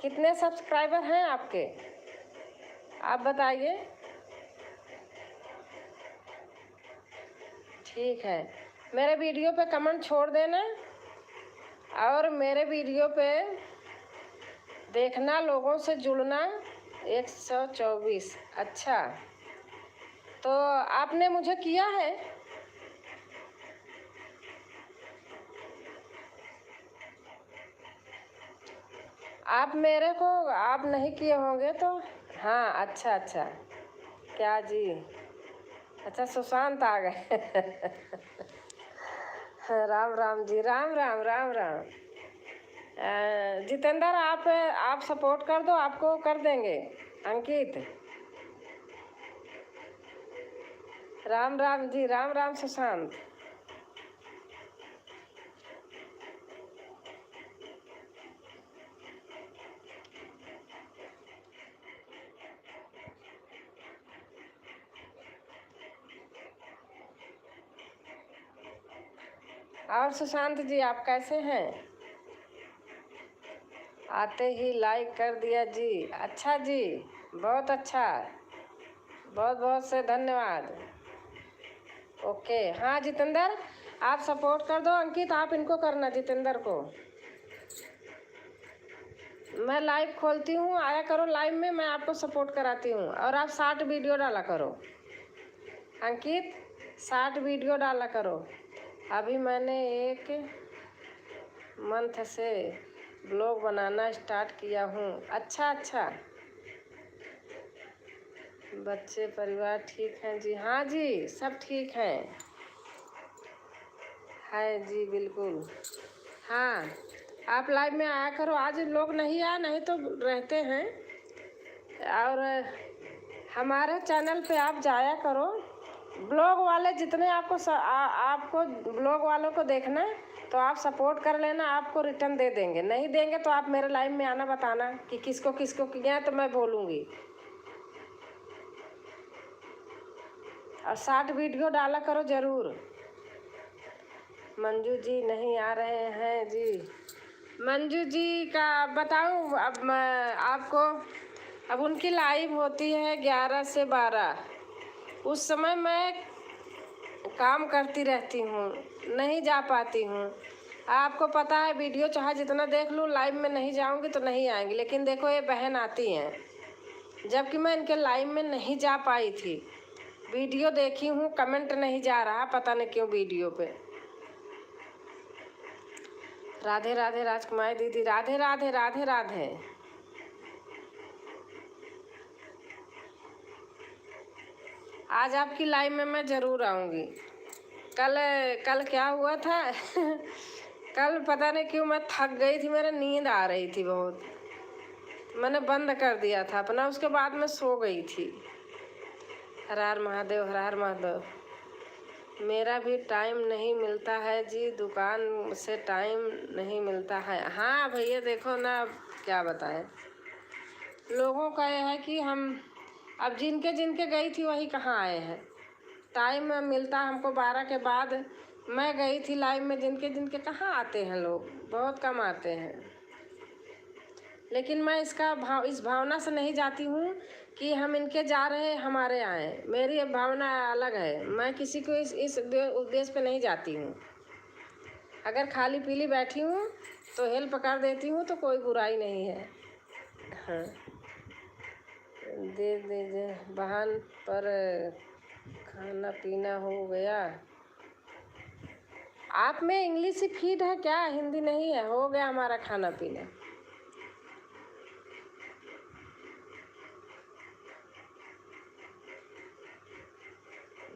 कितने सब्सक्राइबर हैं आपके, आप बताइए। ठीक है, मेरे वीडियो पे कमेंट छोड़ देना और मेरे वीडियो पे देखना, लोगों से जुड़ना। 124। अच्छा, तो आपने मुझे किया है? आप मेरे को आप नहीं किए होंगे तो। हाँ, अच्छा अच्छा। क्या जी? अच्छा, सुशांत आ गए। राम राम जी, राम राम राम राम। जितेंद्र, आप सपोर्ट कर दो, आपको कर देंगे। अंकित, राम राम जी, राम राम सुशांत। और सुशांत जी, आप कैसे हैं? आते ही लाइक कर दिया जी। अच्छा जी, बहुत अच्छा, बहुत बहुत से धन्यवाद। ओके, हाँ जितेंद्र, आप सपोर्ट कर दो। अंकित, आप इनको करना, जितेंद्र को। मैं लाइव खोलती हूँ, आया करो लाइव में, मैं आपको सपोर्ट कराती हूँ। और आप 60 वीडियो डाला करो। अंकित, 60 वीडियो डाला करो। अभी मैंने एक मंथ से ब्लॉग बनाना स्टार्ट किया हूँ। अच्छा अच्छा। बच्चे परिवार ठीक हैं जी? हाँ जी, सब ठीक हैं। है जी, बिल्कुल। हाँ, आप लाइव में आया करो। आज लोग नहीं आए, नहीं तो रहते हैं। और हमारे चैनल पे आप जाया करो। ब्लॉग वाले जितने आपको ब्लॉग वालों को देखना, तो आप सपोर्ट कर लेना, आपको रिटर्न दे देंगे। नहीं देंगे तो आप मेरे लाइव में आना, बताना कि किसको किसको किया है, तो मैं बोलूँगी। और 60 वीडियो डाला करो ज़रूर। मंजू जी नहीं आ रहे हैं जी। मंजू जी का बताऊं, अब मैं आपको, अब उनकी लाइव होती है 11 से 12। उस समय मैं काम करती रहती हूँ, नहीं जा पाती हूँ। आपको पता है, वीडियो चाहे जितना देख लूँ, लाइव में नहीं जाऊँगी तो नहीं आएंगी। लेकिन देखो, ये बहन आती हैं, जबकि मैं इनके लाइव में नहीं जा पाई थी। वीडियो देखी हूँ, कमेंट नहीं जा रहा, पता नहीं क्यों वीडियो पे। राधे राधे राजकुमारी दीदी, राधे राधे राधे राधे। आज आपकी लाइव में मैं ज़रूर आऊँगी। कल क्या हुआ था? कल पता नहीं क्यों मैं थक गई थी, मेरे नींद आ रही थी बहुत। मैंने बंद कर दिया था अपना, उसके बाद मैं सो गई थी। हर हर महादेव, हर हर महादेव। मेरा भी टाइम नहीं मिलता है जी, दुकान से टाइम नहीं मिलता है। हाँ भैया देखो ना, अब क्या बताएं, लोगों का यह है कि हम अब जिनके जिनके गई थी वही कहाँ आए हैं। टाइम मिलता हमको 12 के बाद। मैं गई थी लाइव में, जिनके जिनके कहाँ आते हैं लोग, बहुत कम आते हैं। लेकिन मैं इस भावना से नहीं जाती हूँ कि हम इनके जा रहे हमारे आए। मेरी भावना अलग है, मैं किसी को इस उद्देश्य पे नहीं जाती हूँ। अगर खाली पीली बैठी हूँ तो हेल्प कर देती हूँ, तो कोई बुराई नहीं है। हाँ, दे दीजिए बहन पर खाना पीना हो गया। आप में इंग्लिश ही फीड है क्या, हिंदी नहीं है? हो गया हमारा खाना पीना।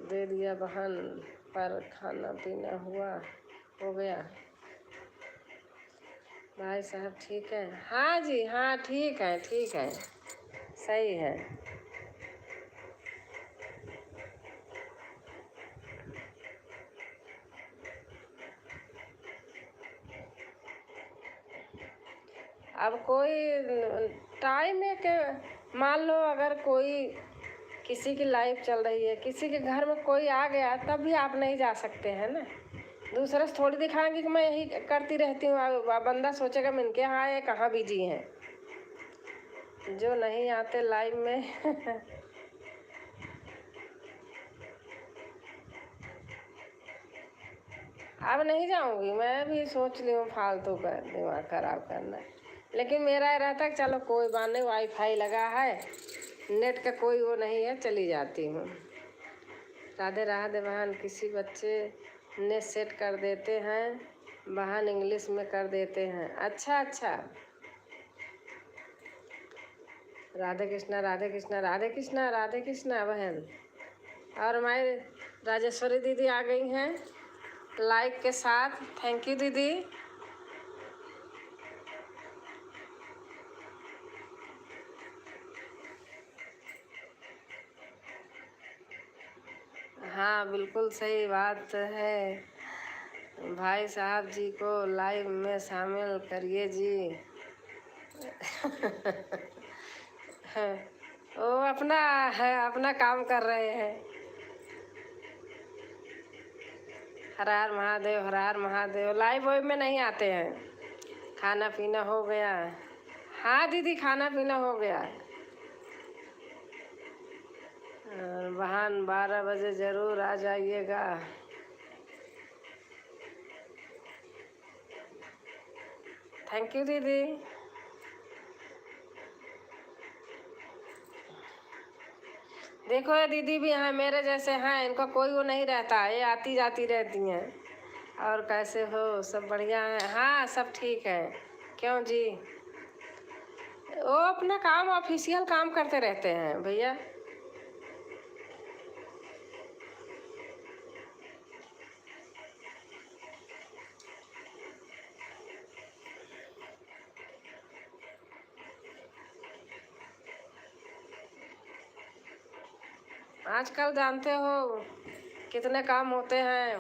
दे दिया बहन पर खाना पीना हो गया। भाई साहब ठीक है? हाँ जी हाँ, ठीक है ठीक है, सही है। अब कोई टाइम है कि मान लो अगर कोई किसी की लाइफ चल रही है, किसी के घर में कोई आ गया, तब भी आप नहीं जा सकते हैं ना। दूसरे से थोड़ी दिखाएंगे कि मैं यही करती रहती हूँ। बंदा सोचेगा मैं इनके यहाँ आए, कहाँ बिजी हैं। जो नहीं आते लाइव में अब नहीं जाऊंगी। मैं भी सोच ली हूँ फालतू का दिमाग खराब करना। लेकिन मेरा ये रहता है चलो कोई बात नहीं, वाईफाई लगा है, नेट का कोई वो नहीं है, चली जाती हूँ। राधे राधे बहन। किसी बच्चे ने सेट कर देते हैं बहन, इंग्लिश में कर देते हैं। अच्छा अच्छा, राधे कृष्णा राधे कृष्णा राधे कृष्णा राधे कृष्णा बहन। और हमारी राजेश्वरी दीदी आ गई हैं लाइक के साथ। थैंक यू दीदी। हाँ बिल्कुल सही बात है। भाई साहब जी को लाइव में शामिल करिए जी वो अपना है, अपना काम कर रहे हैं। हर हर महादेव, हर हर महादेव। लाइव वाइव में नहीं आते हैं। खाना पीना हो गया? हाँ दीदी, खाना पीना हो गया। बहन 12 बजे ज़रूर आ जाइएगा। थैंक यू दीदी। देखो ये दीदी भी हैं, मेरे जैसे हैं, इनका कोई वो नहीं रहता, ये आती जाती रहती हैं। और कैसे हो? सब बढ़िया है? हाँ सब ठीक है। क्यों जी? वो अपना काम ऑफिशियल काम करते रहते हैं भैया। आजकल जानते हो कितने काम होते हैं,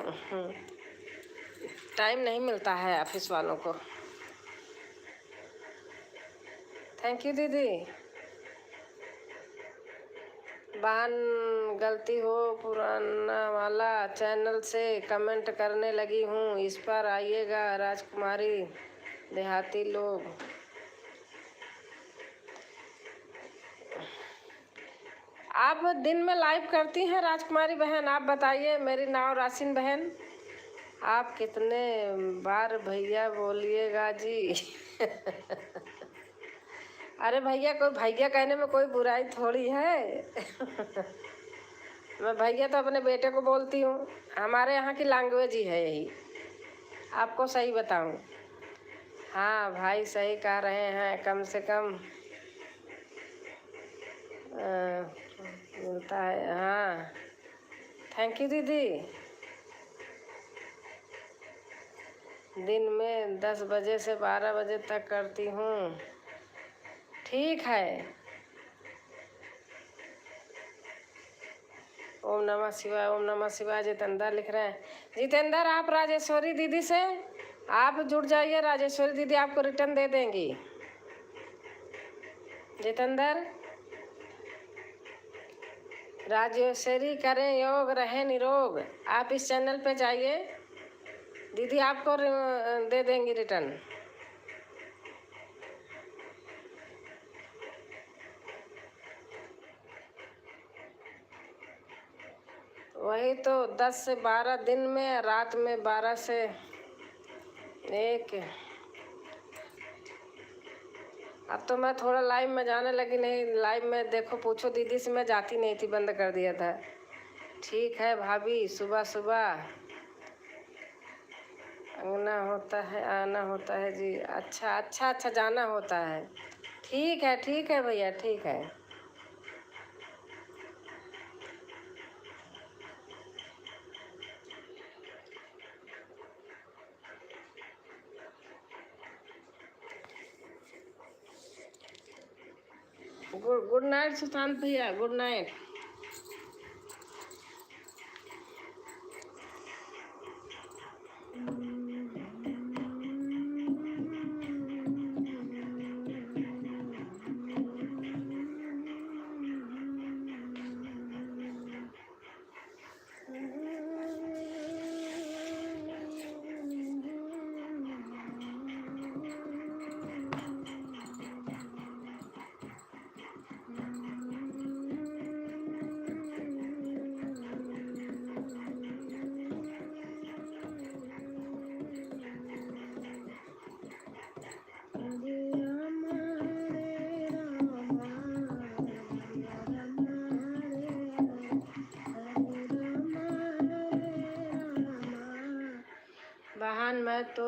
टाइम नहीं मिलता है ऑफिस वालों को। थैंक यू दीदी। बहन गलती हो पुराना वाला चैनल से कमेंट करने लगी हूँ, इस पर आइएगा। राजकुमारी देहाती लोग। आप दिन में लाइव करती हैं राजकुमारी बहन? आप बताइए। मेरी नाव राशिन बहन। आप कितने बार भैया बोलिएगा जी अरे भैया, कोई भैया कहने में कोई बुराई थोड़ी है मैं भैया तो अपने बेटे को बोलती हूँ। हमारे यहाँ की लैंग्वेज ही है यही। आपको सही बताऊँ? हाँ भाई सही कह रहे हैं। कम से कम मिलता है। हाँ थैंक यू दीदी। दिन में 10 बजे से 12 बजे तक करती हूँ। ठीक है। ओम नमः शिवाय, ओम नमः शिवाय। जितेंद्र लिख रहे हैं। जितेंद्र, आप राजेश्वरी दीदी से आप जुड़ जाइए, राजेश्वरी दीदी आपको रिटर्न दे देंगी। जितेंद्र, राजेश्वरी करें योग, रहे निरोग। आप इस चैनल पे जाइए, दीदी आपको दे देंगी रिटर्न। वही तो 10 से 12 दिन में, रात में 12 से 1। अब तो मैं थोड़ा लाइव में जाने लगी, नहीं लाइव में देखो पूछो दीदी से, मैं जाती नहीं थी, बंद कर दिया था। ठीक है भाभी, सुबह सुबह आना होता है, आना होता है जी। अच्छा अच्छा अच्छा, जाना होता है। ठीक है भैया, ठीक है। गुड नाइट सुशांत भैया, गुड नाइट। बहन मैं तो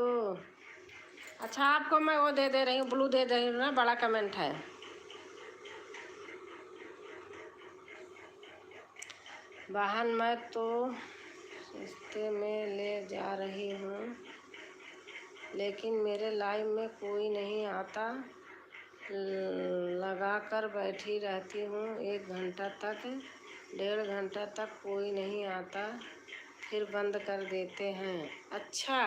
अच्छा, आपको मैं वो दे रही हूँ, ब्लू दे रही हूँ ना, बड़ा कमेंट है। बहन मैं तो सस्ते में ले जा रही हूँ, लेकिन मेरे लाइव में कोई नहीं आता। लगा कर बैठी रहती हूँ 1 घंटा तक, 1.5 घंटा तक कोई नहीं आता, फिर बंद कर देते हैं। अच्छा,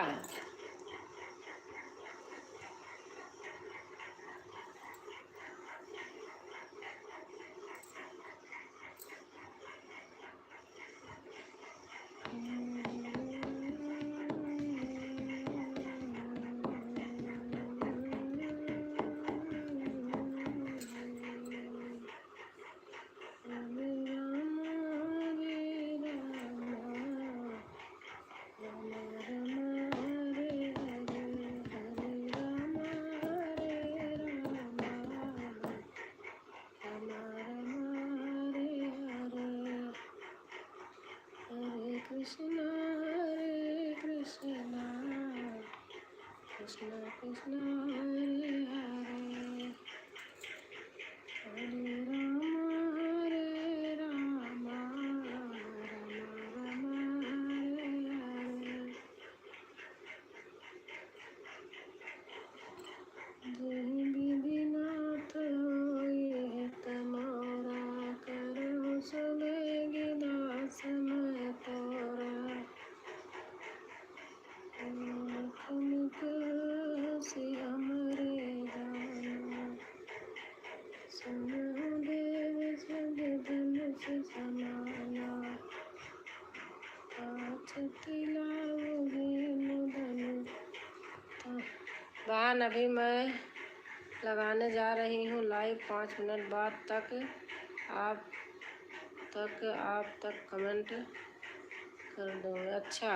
कृष्णा हरे कृष्णा, कृष्णा कृष्णा हरे हरे, हरे राम, राम राम हरे हरे। जय विधिनाथ होए तमोरा, करो सुनेगी दास मैं तोरा। से हमरे गाना, सुनो देव सब धनुष समाना, पाछती लाओगे मुदन। बहन अभी मैं लगाने जा रही हूँ लाइव, 5 मिनट बाद तक आप तक कमेंट कर दूँगा। अच्छा,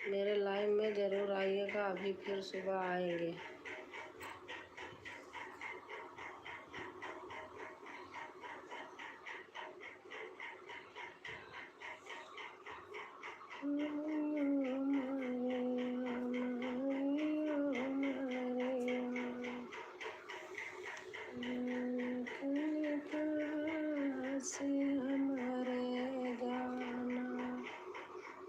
मेरे लाइव में ज़रूर आइएगा, अभी फिर सुबह आएंगे। से हमारे गाना,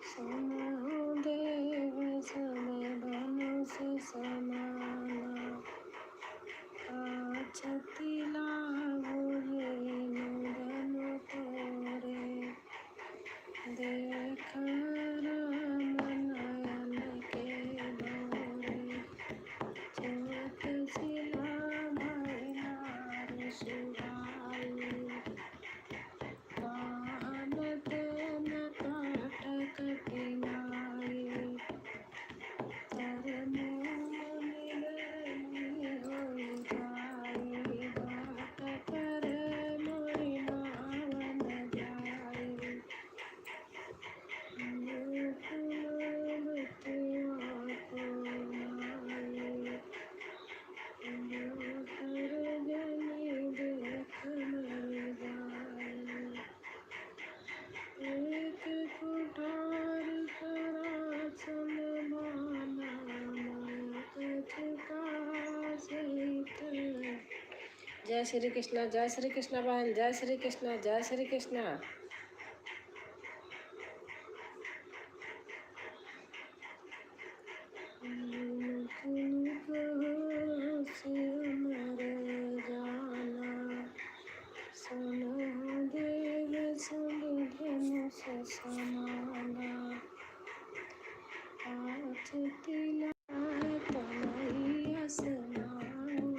सुनो देव सब धनुष समाना, देखा राम नयन के भोरे, चोट सिला भैनार सुहाई, कान तेन काट कटिनाई, तर मोन मिलनी होई जाई, बाट पर मोरी नावन जाई, बतिया को नाई, दोसर जनी देख मर जाई, एक कुठार करासन माना कछका सहित। जय श्री कृष्णा बहन, जय श्री कृष्णा, जय श्री कृष्णा। मर जाना सुनो देव संग धनुष समाना, हाथ तिला तनैया समाओ,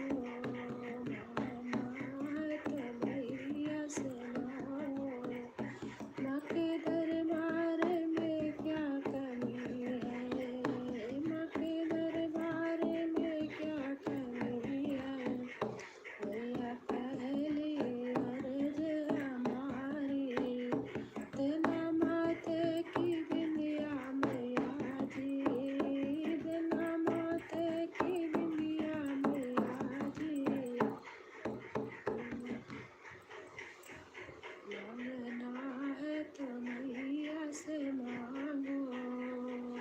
माना तनैया समाओ, माँ के दरबार में क्या कमी है, माँ के दरबार में क्या कमी है, मैया पहली अर्ज हमारी, देना माथे की बिंदिया मैया जी, देना माथे की बिंदिया मैया जी, मांगना है तो मैया से मांगो,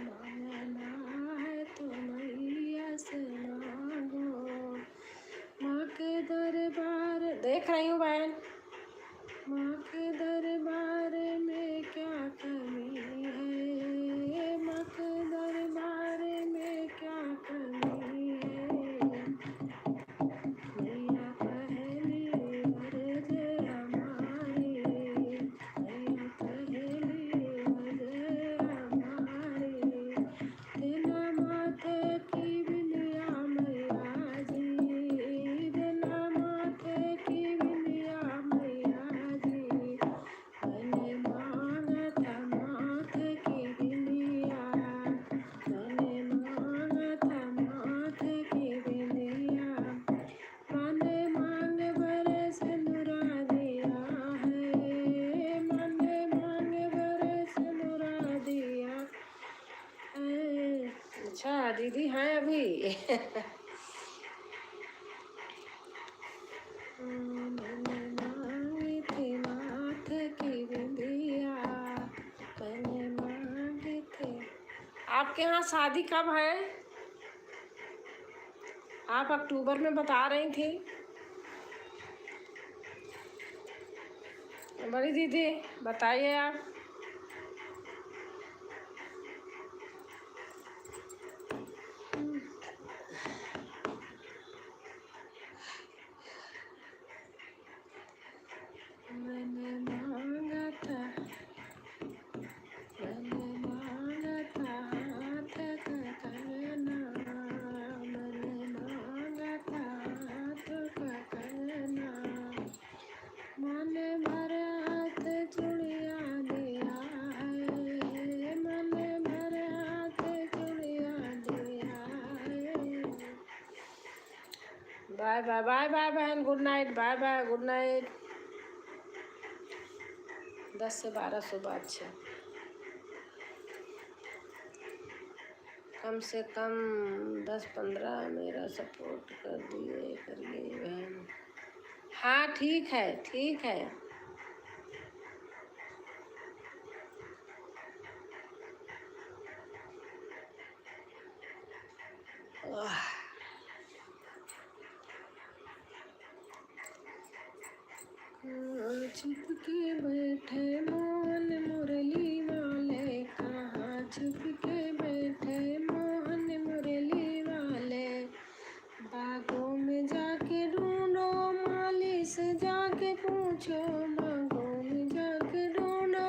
मांगना है तो मैया से मांगो, माँ के दरबार देख रही हूँ बहन, माँ के दरबार में क्या कमी है, माँ के दरबार में क्या कमी है, मैया पहली अर्ज हमारी, मैया पहली अर्ज हमारी, देना माथे की बिंदिया मैया जी, देना माथे की बिंदिया मैया जी, मैंने मांगा था माथे की बिंदिया, मैंने मांगा था माथे की बिंदिया, मैंने मांग भर सिंदूरा दिया है, मैंने मांग भर सिंदूरा दिया है। अच्छा दीदी हैं अभी। मैंने मांगी थी माथे की बिंदिया, मैंने मांगी थी। आपके यहाँ शादी कब है? आप अक्टूबर में बता रही थी। बड़ी दीदी बताइए आप। मैंने मांगा था हाथ का करना, मैंने मांगा था हाथ का करना, मैंने भर हाथ चूड़िया दिया है, मैंने भर हाथ चूड़िया दिया है। बाय बाय बाय बाय बहन, good night, bye bye, good night. 10 से 12 सुबह। अच्छा कम से कम 10-15 मेरा सपोर्ट कर दिए करिए बहन। हाँ ठीक है ठीक है। छुप के बैठे मोहन मुरली वाले, कहाँ छुप के बैठे मोहन मुरली वाले, बागों में जाके ढूंढो माली से जाके पूछो, बागों में जाके ढूंढो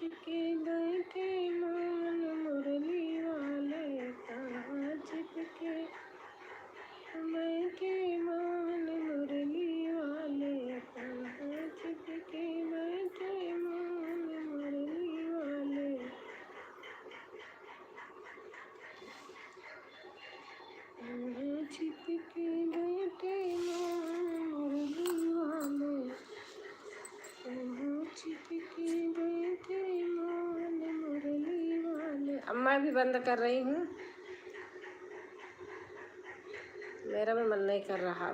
चिपके बैठे मान मुरली वाले, कहाँ चिपके बैठे मान मुरली वाले, कहाँ चिपके बैठे मान मुरली वाले। कहाँ चिपके बैठे मान मुरली वाले, कहाँ चिपके बैठे मान मुरली वाले। अब मैं भी बंद कर रही हूँ, मेरा भी मन नहीं कर रहा।